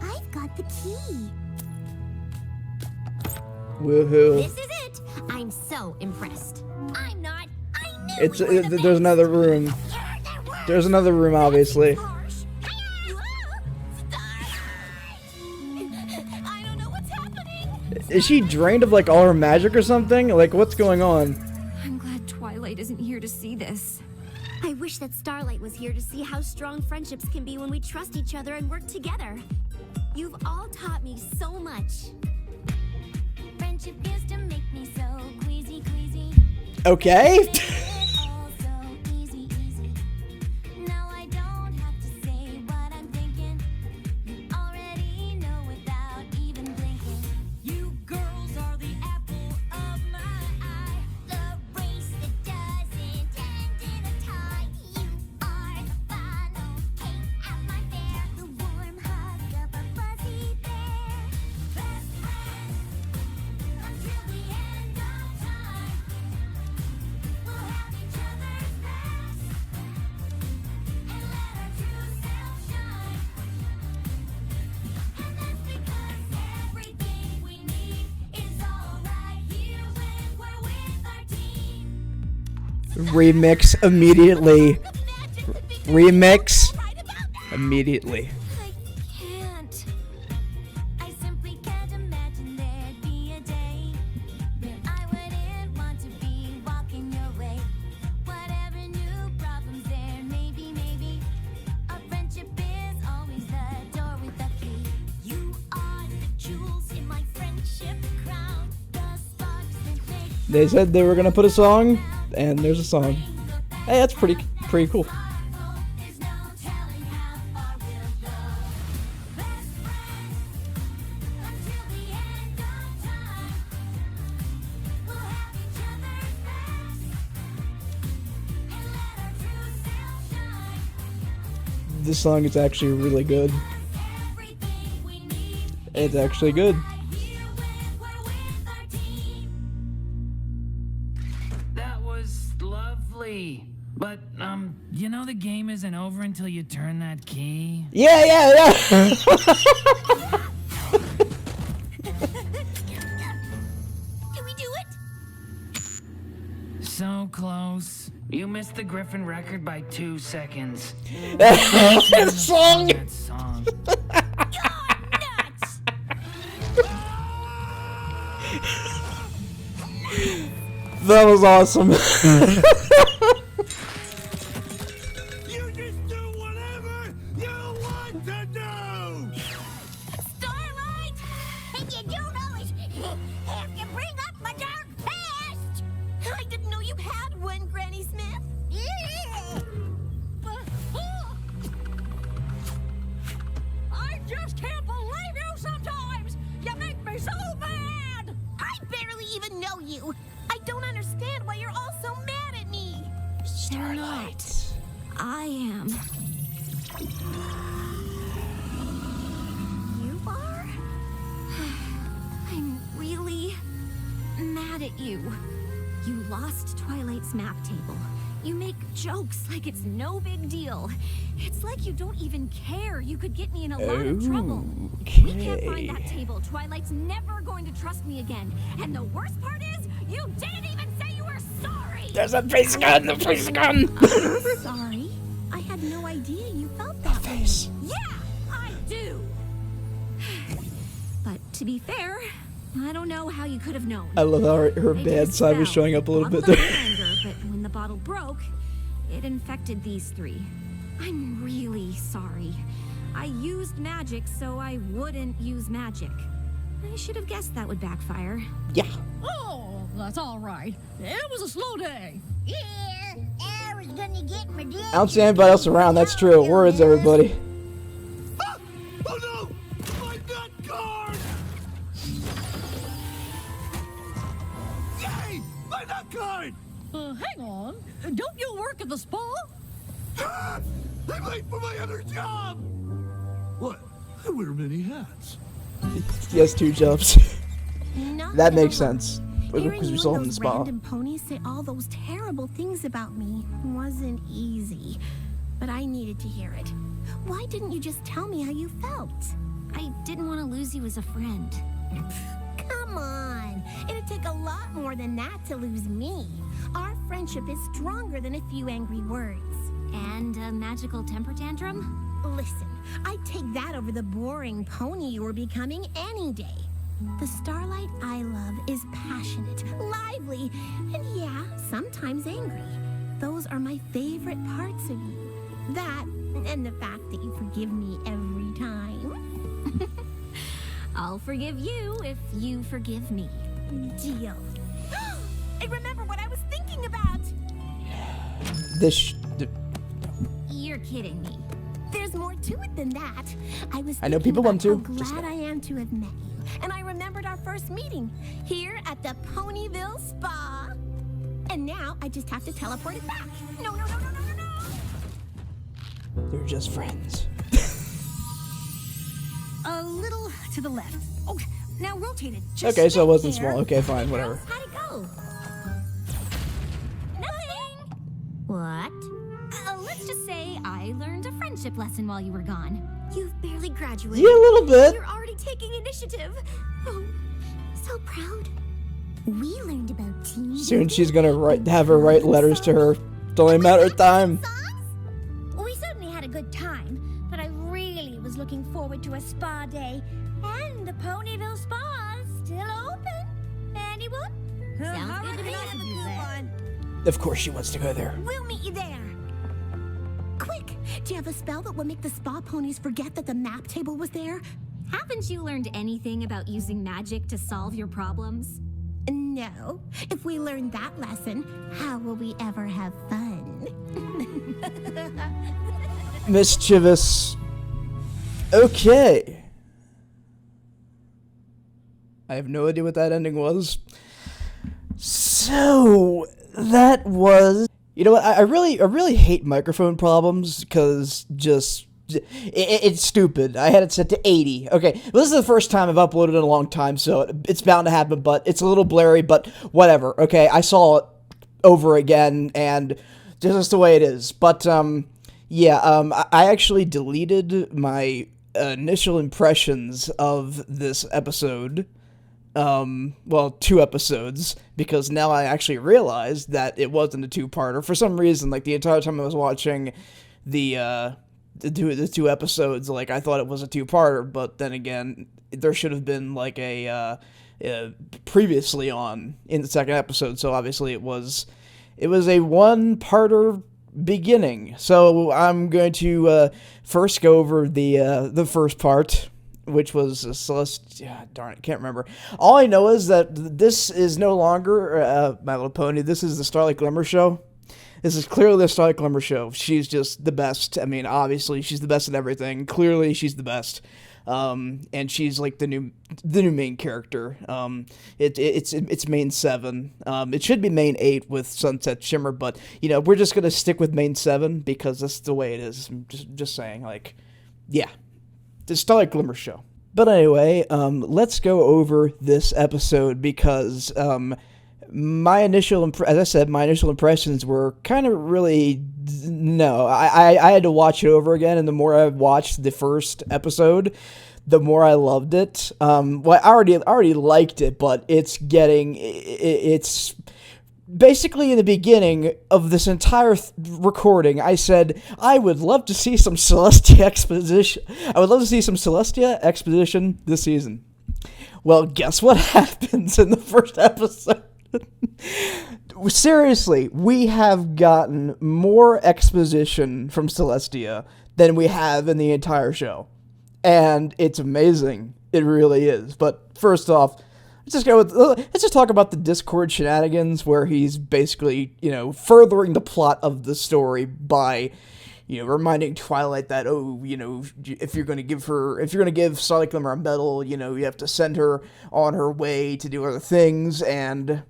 I've got the key. Woohoo. This is it. I'm so impressed. I'm not. I knew It's we were the there's another room. There's another room, obviously. I don't know what's happening. Is she drained of like all her magic or something? Like what's going on? I'm glad Twilight isn't here to see this. I wish that Starlight was here to see how strong friendships can be when we trust each other and work together. You've all taught me so much. Friendship used to make me so queasy, queasy. Okay. Now I don't have to say what I'm thinking. You already know without even blinking. You girls are the apple of my eye. The race that doesn't end in a tie. You are the final cake at my fair. The warm hug of a fuzzy bear. Best friends until the end of time. We'll have each other's backs and let our true self shine. And that's because everything we need is all right here when we're with our team. Remix immediately. Remix immediately. I can't. I simply can't imagine there'd be a day where I wouldn't want to be walking your way. Whatever new problems there may be, maybe our friendship is always the door with the key. You are the jewels in my friendship crown. The sparks that make They said they were gonna put a song, and there's a song. Hey, that's pretty cool. there's no telling how far we'll go. Best friends until the end of time. We'll have each other's backs and let our true self shine. This song is actually really good. Everything we need It's actually good. right here when we're with our team. That was lovely. But, you know the game isn't over until you turn that key? Yeah, yeah, yeah. Can we do it? So close. You missed the Griffin record by 2 seconds. That song. That song. Nuts! That was awesome. You just do whatever you want to do! Starlight! And you don't always have to bring up my dark past. I didn't know you had one, Granny Smith. I just can't believe you sometimes! You make me so mad! I barely even know you. I don't understand why you're all so mad at me. Starlight. I am. You are? I'm really mad at you. You lost Twilight's map table. You make jokes like it's no big deal. It's like you don't even care. You could get me in a lot of trouble. We can't find that table. Twilight's never going to trust me again. And the worst part is, you didn't even say you were sorry. There's a face gun. The face gun. Sorry. I had no idea you felt that way. Yeah, I do. But to be fair, I don't know how you could have known. I love how her I bad just side was fell, showing up a little bit bottled there. up anger, but when the bottle broke, it infected these three. I'm really sorry. I used magic so I wouldn't use magic. I should have guessed that would backfire. Yeah. Oh, that's all right. It was a slow day. Yeah, I was gonna get my dad. I don't see anybody else around. That's true. Where is everybody? Ah! Oh no! My nut card! Yay! My nut card! Hang on. Don't you work at the spa? Ah! I'm late for my other job! What? I wear many hats. He has 2 jobs. Not That makes alone. sense. Hearing Because we you saw him and in the those spa. random ponies say all those terrible things about me wasn't easy. but I needed to hear it. Why didn't you just tell me how you felt? I didn't want to lose you as a friend. Come on. It'd take a lot more than that to lose me. Our friendship is stronger than a few angry words. And a magical temper tantrum? Listen, I'd take that over the boring pony you were becoming any day. The Starlight I love is passionate, lively, and yeah, sometimes angry. Those are my favorite parts of you. That, and the fact that you forgive me every time. I'll forgive you if you forgive me. Deal. I remember what I was thinking about! You're kidding me. There's more to it than that. I know people want to. How glad I am to have met you. And I remembered our first meeting here at the Ponyville Spa. And now I just have to teleport it back. No, no, no, no, no, no, no. They're just friends. A little to the left. Oh, now rotate it. Just okay, so it wasn't small. Okay, fine, whatever. How'd it go? Nothing. What? Let's just say I learned a friendship lesson while you were gone. You've barely graduated. Yeah, a little bit. You're already taking initiative. Oh, so proud. We learned about teamwork. Soon she's gonna have her write letters to her. It's only a matter of time. We certainly had a good time, but I really was looking forward to a spa day. And the Ponyville Spa is still open. Anyone? Sounds good to me. Of course she wants to go there. We'll meet you there. Quick, do you have a spell that will make the spa ponies forget that the map table was there? Haven't you learned anything about using magic to solve your problems? No. If we learn that lesson, how will we ever have fun? Mischievous. Okay. I have no idea what that ending was. So, that was... You know what, I really hate microphone problems, because it's stupid. I had it set to 80. Okay, well, this is the first time I've uploaded in a long time, so it's bound to happen, but it's a little blurry, but whatever, okay? I saw it over again, and just the way it is. But, I actually deleted my initial impressions of this episode. Well, 2 episodes, because now I actually realized that it wasn't a 2-parter. For some reason, like, the entire time I was watching the 2 episodes, like, I thought it was a 2-parter, but then again, there should have been, like, a previously on in the second episode, so obviously it was a 1-parter beginning. So I'm going to first go over the first part, which was darn it, can't remember. All I know is that this is no longer My Little Pony. This is the Starlight Glimmer Show. This is clearly the Starlight Glimmer Show. She's just the best. I mean, obviously, she's the best at everything. Clearly, she's the best. And she's like the new main character. It's main 7. It should be main 8 with Sunset Shimmer, but we're just gonna stick with main 7 because that's the way it is. I'm just saying, like, yeah. The Starlight Glimmer Show. But anyway, let's go over this episode because my initial impressions were kind of really no. I had to watch it over again, and the more I watched the first episode, the more I loved it. Well, I already liked it, but it's basically in the beginning of this entire recording, I said, I would love to see some Celestia exposition. I would love to see some Celestia exposition this season. Well, guess what happens in the first episode? Seriously, we have gotten more exposition from Celestia than we have in the entire show. And it's amazing. It really is. But first off, let's just talk about the Discord shenanigans where he's basically, furthering the plot of the story by, reminding Twilight that, if you're going to give Starlight Glimmer a medal, you have to send her on her way to do other things. And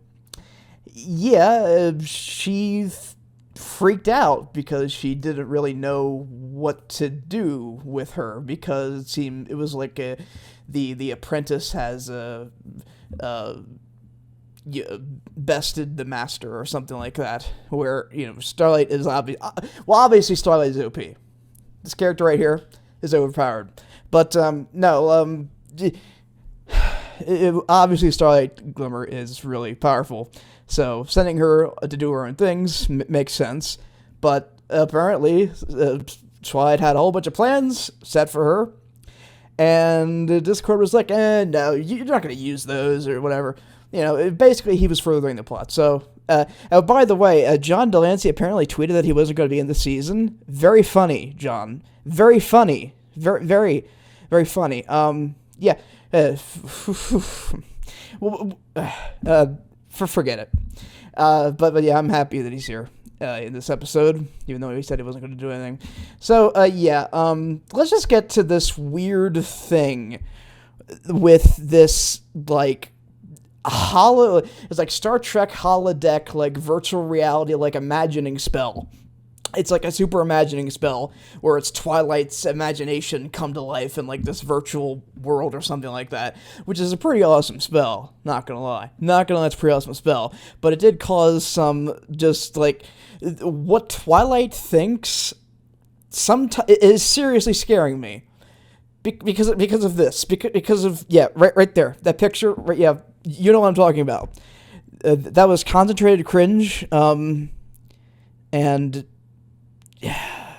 yeah, she freaked out because she didn't really know what to do with her because it was like the apprentice has bested the master or something like that, where, Starlight is obviously Starlight is OP. This character right here is overpowered. But, no, obviously Starlight Glimmer is really powerful. So sending her to do her own things makes sense. But apparently, Twilight had a whole bunch of plans set for her. And Discord was like, no, you're not going to use those or whatever. Basically he was furthering the plot. So, by the way, John Delancey apparently tweeted that he wasn't going to be in the season. Very funny, John. Very funny. Very, very, very funny. Yeah. Forget it. But yeah, I'm happy that he's here in this episode, even though he said he wasn't going to do anything. So, yeah, let's just get to this weird thing with this, like, it's like Star Trek holodeck, like, virtual reality, like, imagining spell. It's like a super imagining spell where it's Twilight's imagination come to life in, like, this virtual world or something like that, which is a pretty awesome spell, not gonna lie. It's a pretty awesome spell, but it did cause some, just, like, what Twilight thinks is seriously scaring me. Because of this. Because of, yeah, right there. That picture, right, yeah, you know what I'm talking about. That was concentrated cringe, and yeah,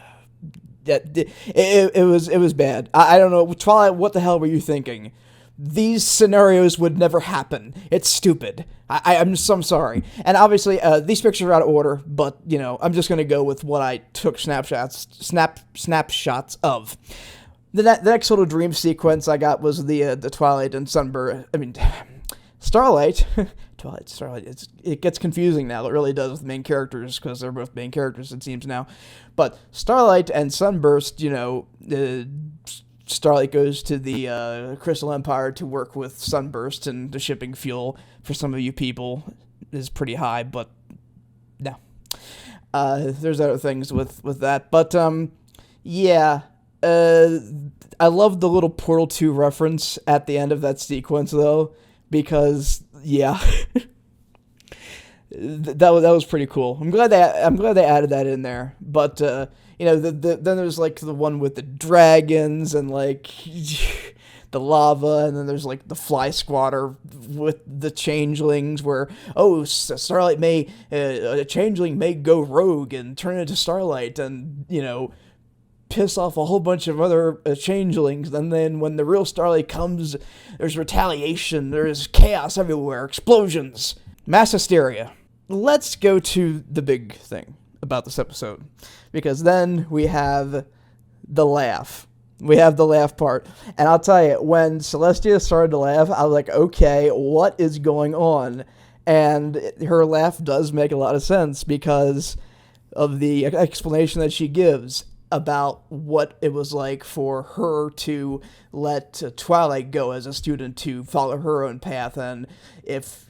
it was bad. I don't know, Twilight, what the hell were you thinking? These scenarios would never happen. It's stupid. I'm sorry. And obviously, these pictures are out of order, but, I'm just gonna go with what I took snapshots of. The next little dream sequence I got was the Twilight and Starlight. Starlight. It gets confusing now. It really does with main characters, because they're both main characters, it seems now. But Starlight and Sunburst, Starlight goes to the Crystal Empire to work with Sunburst, and the shipping fuel for some of you people is pretty high, but no. There's other things with that. But, yeah. I love the little Portal 2 reference at the end of that sequence, though, because, yeah, that was pretty cool. I'm glad they added that in there. But then there's like the one with the dragons and like the lava, and then there's like the fly squatter with the changelings, where Starlight a changeling may go rogue and turn into Starlight, and piss off a whole bunch of other changelings, and then when the real Starlight comes, there's retaliation, there's chaos everywhere, explosions, mass hysteria. Let's go to the big thing about this episode, because then we have the laugh. We have the laugh part, and I'll tell you, when Celestia started to laugh, I was like, okay, what is going on? And her laugh does make a lot of sense because of the explanation that she gives about what it was like for her to let Twilight go as a student to follow her own path, and if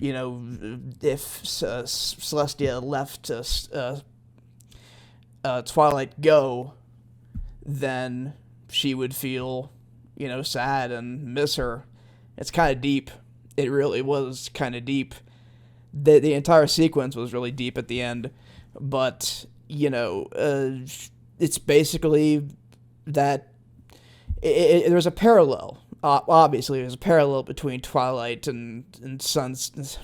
Celestia left Twilight go, then she would feel, sad and miss her. It's kind of deep. It really was kind of deep. The entire sequence was really deep at the end, but, it's basically that there's a parallel. Obviously, there's a parallel between Twilight and Suns.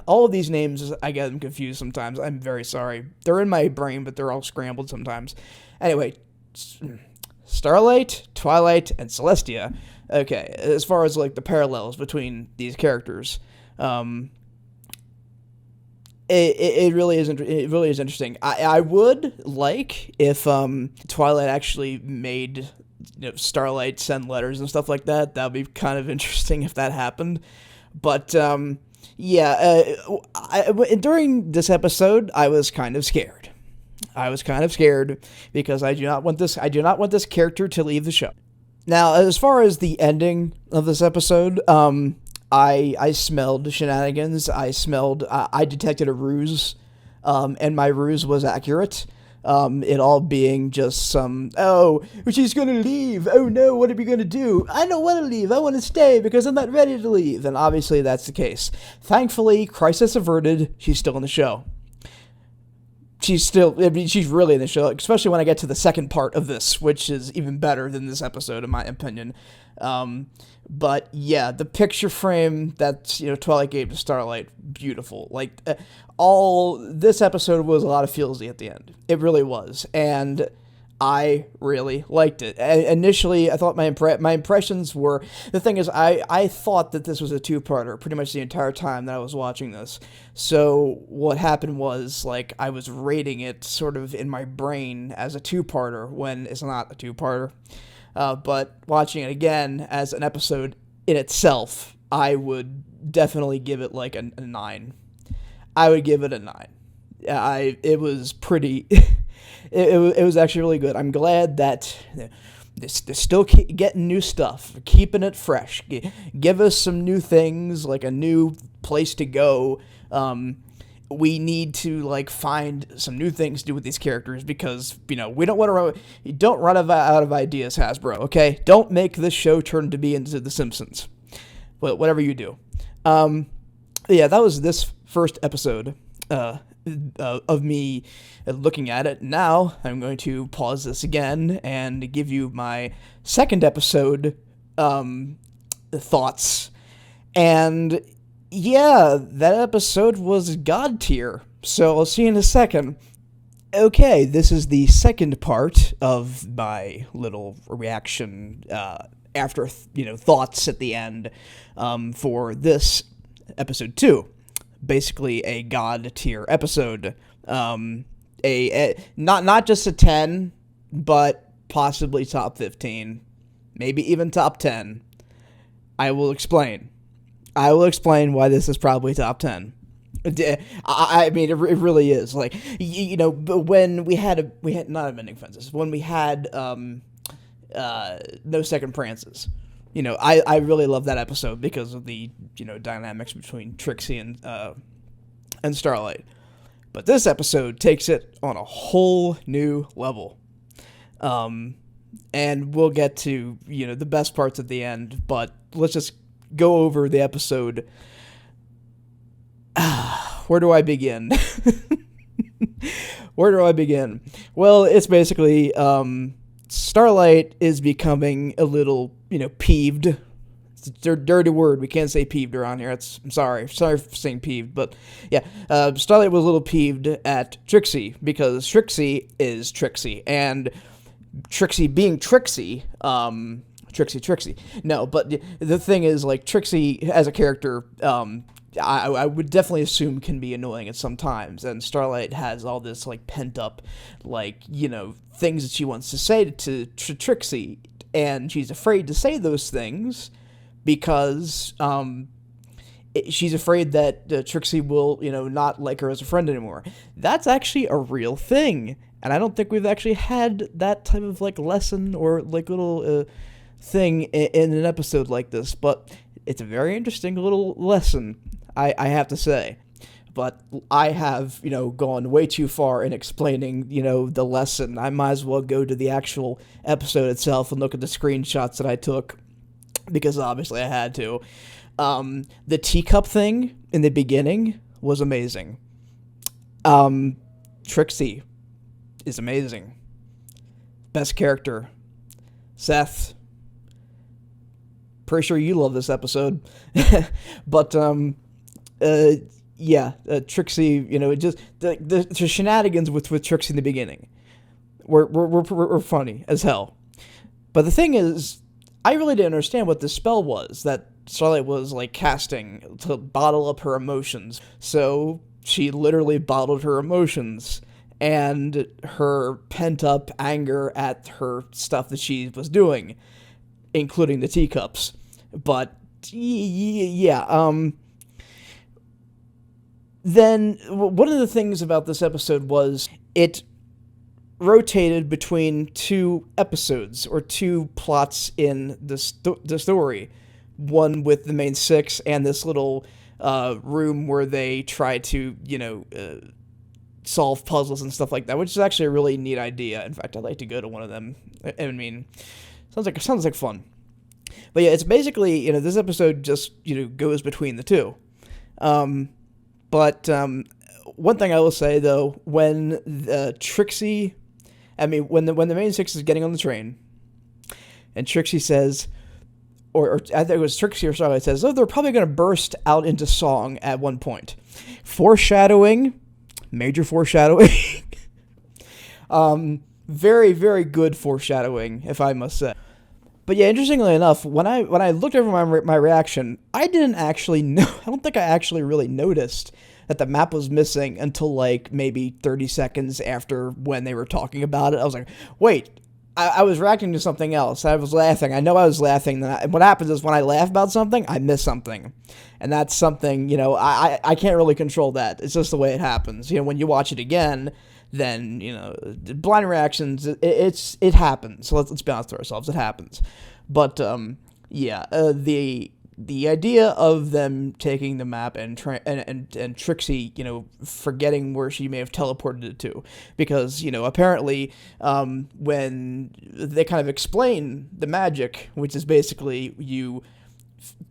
All of these names, I get them confused sometimes. I'm very sorry. They're in my brain, but they're all scrambled sometimes. Anyway, Starlight, Twilight, and Celestia. Okay, as far as like the parallels between these characters, It really is. It really is interesting. I would like if Twilight actually made Starlight send letters and stuff like that. That would be kind of interesting if that happened. But yeah, during this episode, I was kind of scared. Because I do not want this character to leave the show. Now, as far as the ending of this episode, I smelled shenanigans. I detected a ruse, and my ruse was accurate. It all being just some, oh, she's gonna leave. Oh no, what are we gonna do? I don't want to leave. I want to stay because I'm not ready to leave. And obviously that's the case. Thankfully, crisis averted. She's still in the show. She's really in the show, especially when I get to the second part of this, which is even better than this episode, in my opinion. But yeah, the picture frame that, Twilight gave to Starlight, beautiful. Like, all this episode was a lot of feelsy at the end. It really was. And I really liked it. Initially, I thought my impressions were... The thing is, I thought that this was a two-parter pretty much the entire time that I was watching this. So what happened was, like, I was rating it sort of in my brain as a two-parter when it's not a two-parter. But watching it again as an episode in itself, I would definitely give it, like, a 9. I would give it a 9. It was pretty... It was actually really good. I'm glad that they're still getting new stuff, keeping it fresh. Give us some new things, like a new place to go. We need to, like, find some new things to do with these characters because, we don't want to don't run out of ideas, Hasbro, okay? Don't make this show turn to be into The Simpsons. Well, whatever you do. Yeah, that was this first episode of me looking at it. Now I'm going to pause this again and give you my second episode thoughts. And yeah, that episode was Godtier. So I'll see you in a second. Okay, this is the second part of my little reaction after thoughts at the end for this episode 2. Basically a God-tier episode. Not just a 10, but possibly top 15, maybe even top 10. I will explain why this is probably top 10. I mean, it really is. Like, when we had not Amending Fences, when we had No Second Prances. I really love that episode because of the, dynamics between Trixie and Starlight. But this episode takes it on a whole new level. And we'll get to, the best parts at the end, but let's just go over the episode. Where do I begin? Where do I begin? Well, it's basically, Starlight is becoming a little, peeved. It's a dirty word. We can't say peeved around here. I'm sorry for saying peeved, but yeah. Starlight was a little peeved at Trixie because Trixie is Trixie, and Trixie being Trixie, Trixie. No, but the thing is, like, Trixie as a character, I would definitely assume can be annoying at some times, and Starlight has all this, like, pent up, like, things that she wants to say to Trixie, and she's afraid to say those things because she's afraid that Trixie will, not like her as a friend anymore. That's actually a real thing, and I don't think we've actually had that type of, like, lesson or, like, little thing in an episode like this, but it's a very interesting little lesson, I have to say. But I have, gone way too far in explaining, the lesson. I might as well go to the actual episode itself and look at the screenshots that I took, because obviously I had to. The teacup thing in the beginning was amazing. Trixie is amazing. Best character. Seth. Pretty sure you love this episode. But, yeah, Trixie, just the shenanigans with Trixie in the beginning were funny as hell. But the thing is, I really didn't understand what this spell was that Starlight was, like, casting to bottle up her emotions. So she literally bottled her emotions and her pent-up anger at her stuff that she was doing, including the teacups. But, yeah, then one of the things about this episode was it rotated between two episodes, or two plots in the story. One with the main six, and this little room where they try to, solve puzzles and stuff like that, which is actually a really neat idea. In fact, I'd like to go to one of them. I mean, sounds like fun. But yeah, it's basically, this episode just, goes between the two. But one thing I will say, though, when Trixie, when the main six is getting on the train, and Trixie says, or I think it was Trixie or Starlight says, they're probably going to burst out into song at one point. Foreshadowing, major foreshadowing. Very, very good foreshadowing, if I must say. But yeah, interestingly enough, when I looked over my reaction, I didn't actually know. I don't think I actually really noticed that the map was missing until like maybe 30 seconds after when they were talking about it. I was like, wait, I was reacting to something else. I was laughing. I know I was laughing. What happens is when I laugh about something, I miss something, and that's something I can't really control that. It's just the way it happens. When you watch it again, then blind reactions. It happens. So let's be honest with ourselves. It happens. But the idea of them taking the map and Trixie, forgetting where she may have teleported it to, because apparently when they kind of explain the magic, which is basically you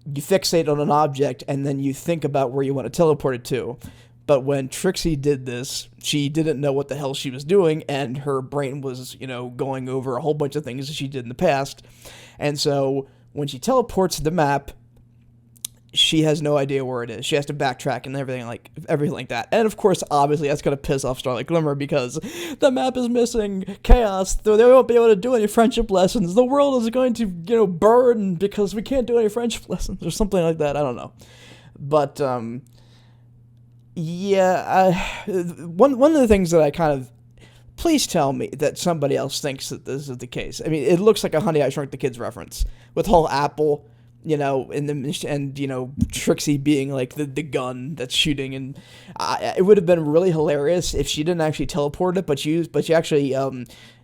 fixate on an object and then you think about where you want to teleport it to. But when Trixie did this, she didn't know what the hell she was doing, and her brain was, going over a whole bunch of things that she did in the past. And so when she teleports the map, she has no idea where it is. She has to backtrack and everything like that. And of course, obviously, that's going to piss off Starlight Glimmer because the map is missing. Chaos. They won't be able to do any friendship lessons. The world is going to, burn because we can't do any friendship lessons or something like that. I don't know. But, one of the things that I kind of, please tell me that somebody else thinks that this is the case. It looks like a Honey, I Shrunk the Kids reference with whole Apple, and Trixie being like the gun that's shooting, and it would have been really hilarious if she didn't actually teleport it, but she actually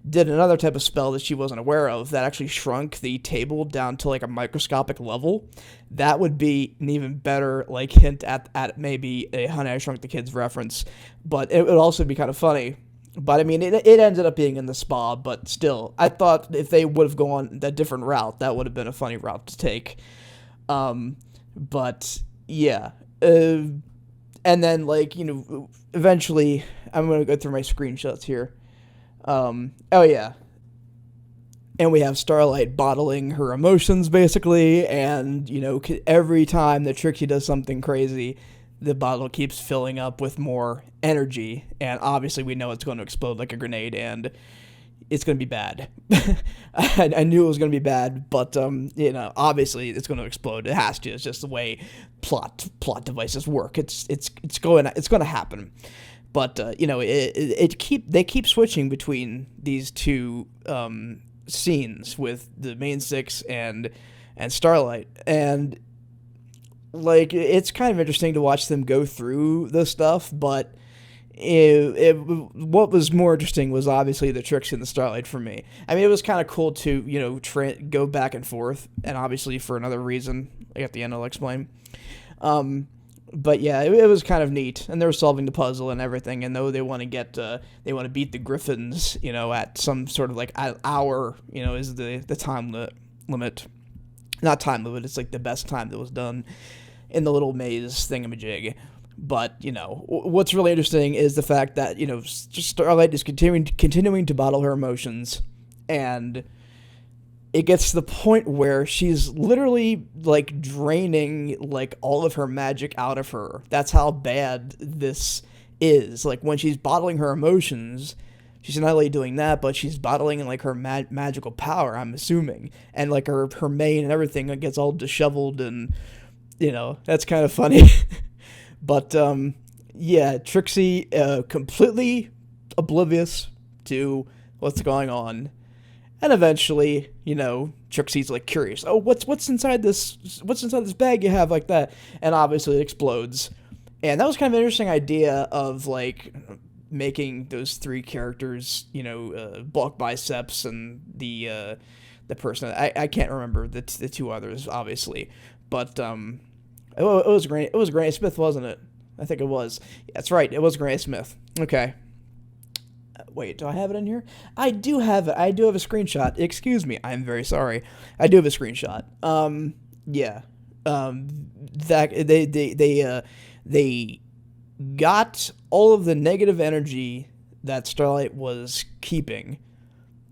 did another type of spell that she wasn't aware of that actually shrunk the table down to like a microscopic level. That would be an even better like hint at maybe a Honey, I Shrunk the Kids reference, but it would also be kind of funny. But it ended up being in the spa, but still, I thought if they would have gone a different route, that would have been a funny route to take. But yeah, and then eventually, I'm gonna go through my screenshots here. Oh yeah, and we have Starlight bottling her emotions basically, and every time that Trixie does something crazy, the bottle keeps filling up with more energy, and obviously we know it's going to explode like a grenade, and it's going to be bad. I knew it was going to be bad, but obviously it's going to explode. It has to. It's just the way plot devices work. It's going to happen. But they keep switching between these two scenes with the main six and Starlight, and it's kind of interesting to watch them go through the stuff, but what was more interesting was obviously the Trixie and the Starlight for me. It was kind of cool to, go back and forth, and obviously for another reason, at the end I'll explain. But yeah, it was kind of neat, and they were solving the puzzle and everything, and though they want to beat the Griffins, at some sort of hour, is the time limit. Not time limit, it's the best time that was done in the little maze thingamajig. But, what's really interesting is the fact that, Starlight is continuing to bottle her emotions, and it gets to the point where she's literally, draining, all of her magic out of her. That's how bad this is. When she's bottling her emotions, she's not only doing that, but she's bottling her magical power, I'm assuming. And her mane and everything gets all disheveled, and that's kind of funny. But yeah, Trixie completely oblivious to what's going on, and eventually, Trixie's curious. Oh, what's inside this bag you have like that? And obviously it explodes. And that was kind of an interesting idea of making those three characters, bulk biceps, and the person I can't remember the two others obviously, but it was Granny Smith, wasn't it? I think it was. That's right. It was Granny Smith. Okay. Wait, do I have it in here? I do have it. I do have a screenshot. Excuse me. I'm very sorry. I do have a screenshot. Yeah. That they got all of the negative energy that Starlight was keeping,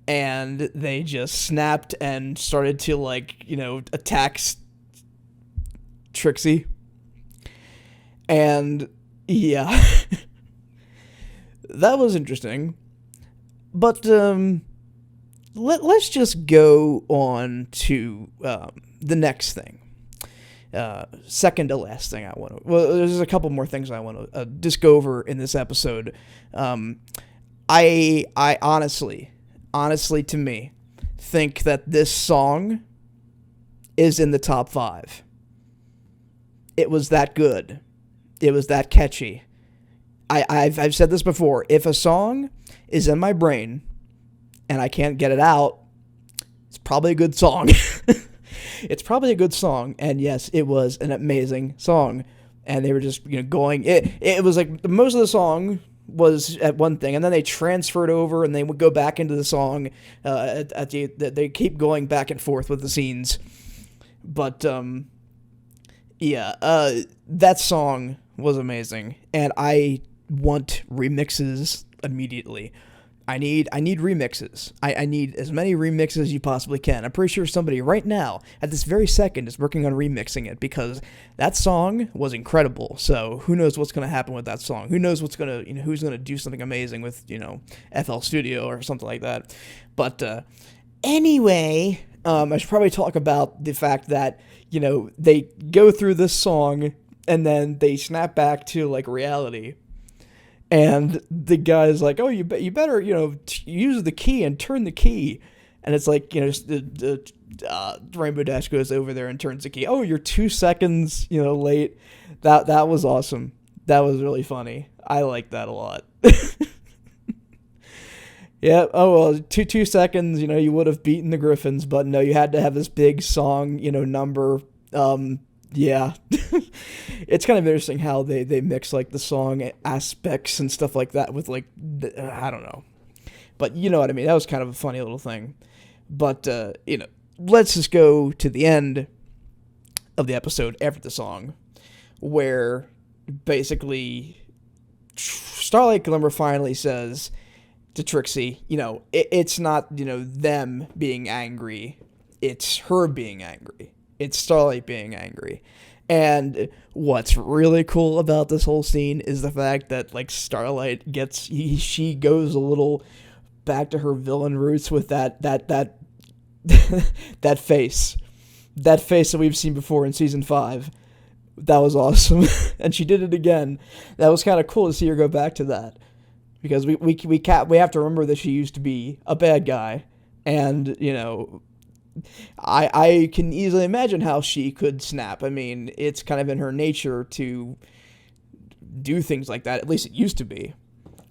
and they just snapped and started to, like, you know, attack Trixie. And yeah. That was interesting. But let's just go on to the next thing. Second to last thing I want to... Well, there's a couple more things I want to just go over in this episode. I honestly, to me, think that this song is in the top 5. It was that good. It was that catchy. I've said this before. If a song is in my brain and I can't get it out, it's probably a good song. It's probably a good song. And yes, it was an amazing song. And they were just, you know, going. It was like most of the song was at one thing, and then they transferred over and they would go back into the song. They keep going back and forth with the scenes. But that song was amazing, and I want remixes immediately. I need remixes. I need as many remixes as you possibly can. I'm pretty sure somebody right now, at this very second, is working on remixing it, because that song was incredible. So who knows what's going to happen with that song? Who knows who's going to do something amazing with, you know, FL Studio or something like that. But anyway, I should probably talk about the fact that, you know, they go through this song and then they snap back to, like, reality. And the guy's like, oh, you better, you know, use the key and turn the key. And it's like, you know, the Rainbow Dash goes over there and turns the key. Oh, you're 2 seconds, you know, late. That was awesome. That was really funny. I like that a lot. Yeah. Oh, well, 2 seconds, you know, you would have beaten the Griffins, but no, you had to have this big song, you know, number. Yeah. It's kind of interesting how they mix, like, the song aspects and stuff like that with, like, I don't know. But you know what I mean. That was kind of a funny little thing. But, you know, let's just go to the end of the episode after the song, where basically Starlight Glimmer finally says to Trixie, you know, it's not, you know, them being angry. It's her being angry. It's Starlight being angry. And what's really cool about this whole scene is the fact that, like, Starlight she goes a little back to her villain roots with that that face. That face that we've seen before in season 5. That was awesome. And she did it again. That was kind of cool to see her go back to that. Because we have to remember that she used to be a bad guy. And, you know, I can easily imagine how she could snap. I mean, it's kind of in her nature to do things like that. At least it used to be.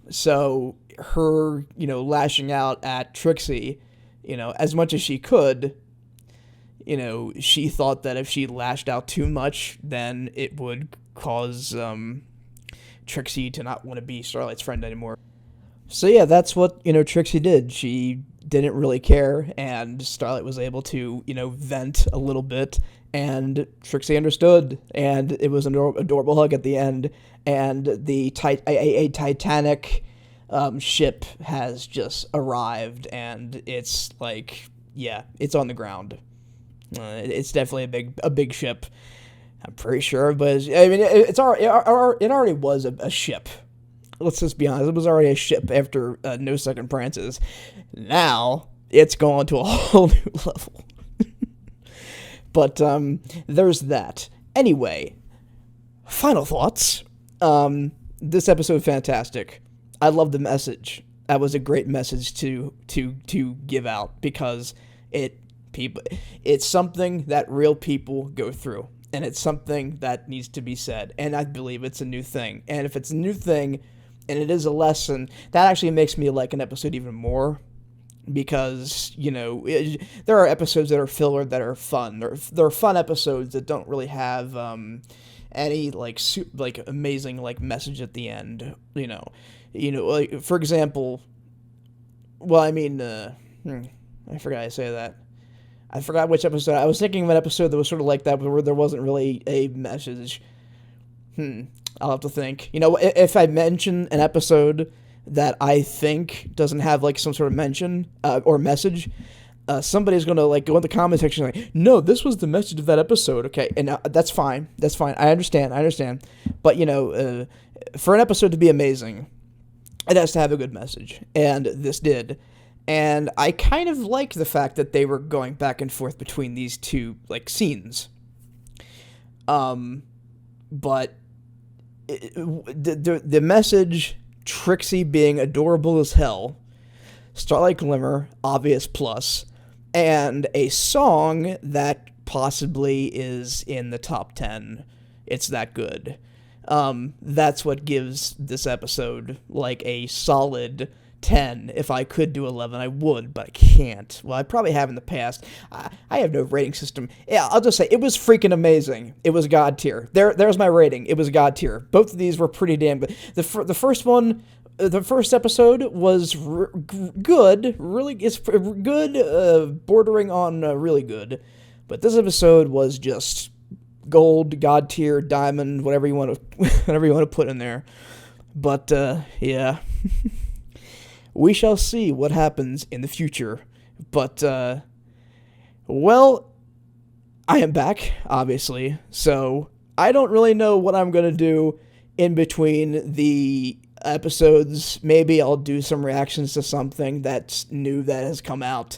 So her, you know, lashing out at Trixie, you know, as much as she could, you know, she thought that if she lashed out too much, then it would cause Trixie to not want to be Starlight's friend anymore. So yeah, that's what, you know, Trixie did. She didn't really care, and Starlight was able to, you know, vent a little bit, and Trixie understood, and it was an adorable hug at the end, and a Titanic ship has just arrived, and it's like, yeah, it's on the ground. It's definitely a big ship. I'm pretty sure, but I mean, it already was a ship. Let's just be honest, it was already a ship after No Second Prances. Now, it's gone to a whole new level. But, there's that. Anyway, final thoughts. This episode, fantastic. I love the message. That was a great message to give out, because it's something that real people go through. And it's something that needs to be said. And I believe it's a new thing. And if it's a new thing, and it is a lesson, that actually makes me like an episode even more, because, you know, there are episodes that are filler that are fun. There are fun episodes that don't really have any like like amazing like message at the end. Like for example, well, I mean, I forgot I say that. I forgot which episode. I was thinking of an episode that was sort of like that, but where there wasn't really a message. I'll have to think. If I mention an episode that I think doesn't have like some sort of mention or message, somebody's gonna like go in the comment section like, no, this was the message of that episode. Okay, and that's fine. That's fine. I understand. But for an episode to be amazing, it has to have a good message, and this did. And I kind of like the fact that they were going back and forth between these two like scenes. But the message, Trixie being adorable as hell, Starlight Glimmer, obvious plus, and a song that possibly is in the top 10. It's that good. That's what gives this episode like a solid 10. If I could do 11, I would, but I can't. Well, I probably have in the past. I have no rating system. Yeah, I'll just say it was freaking amazing. It was God tier. There's my rating. It was God tier. Both of these were pretty damn good. The first one, the first episode was good. Really, it's good, bordering on really good. But this episode was just gold, God tier, diamond, whatever you want to put in there. But yeah. We shall see what happens in the future. But, well, I am back, obviously. So, I don't really know what I'm going to do in between the episodes. Maybe I'll do some reactions to something that's new that has come out.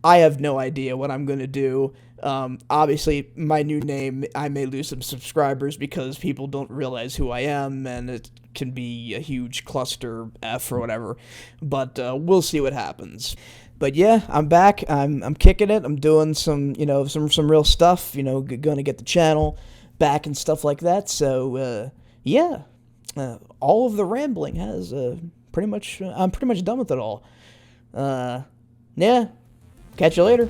I have no idea what I'm going to do. Obviously, my new name, I may lose some subscribers because people don't realize who I am, and it can be a huge cluster F or whatever. But we'll see what happens. But yeah, I'm back. I'm kicking it. I'm doing some, some real stuff. Going to get the channel back and stuff like that. So yeah, all of the rambling has pretty much. I'm pretty much done with it all. Yeah. Catch you later.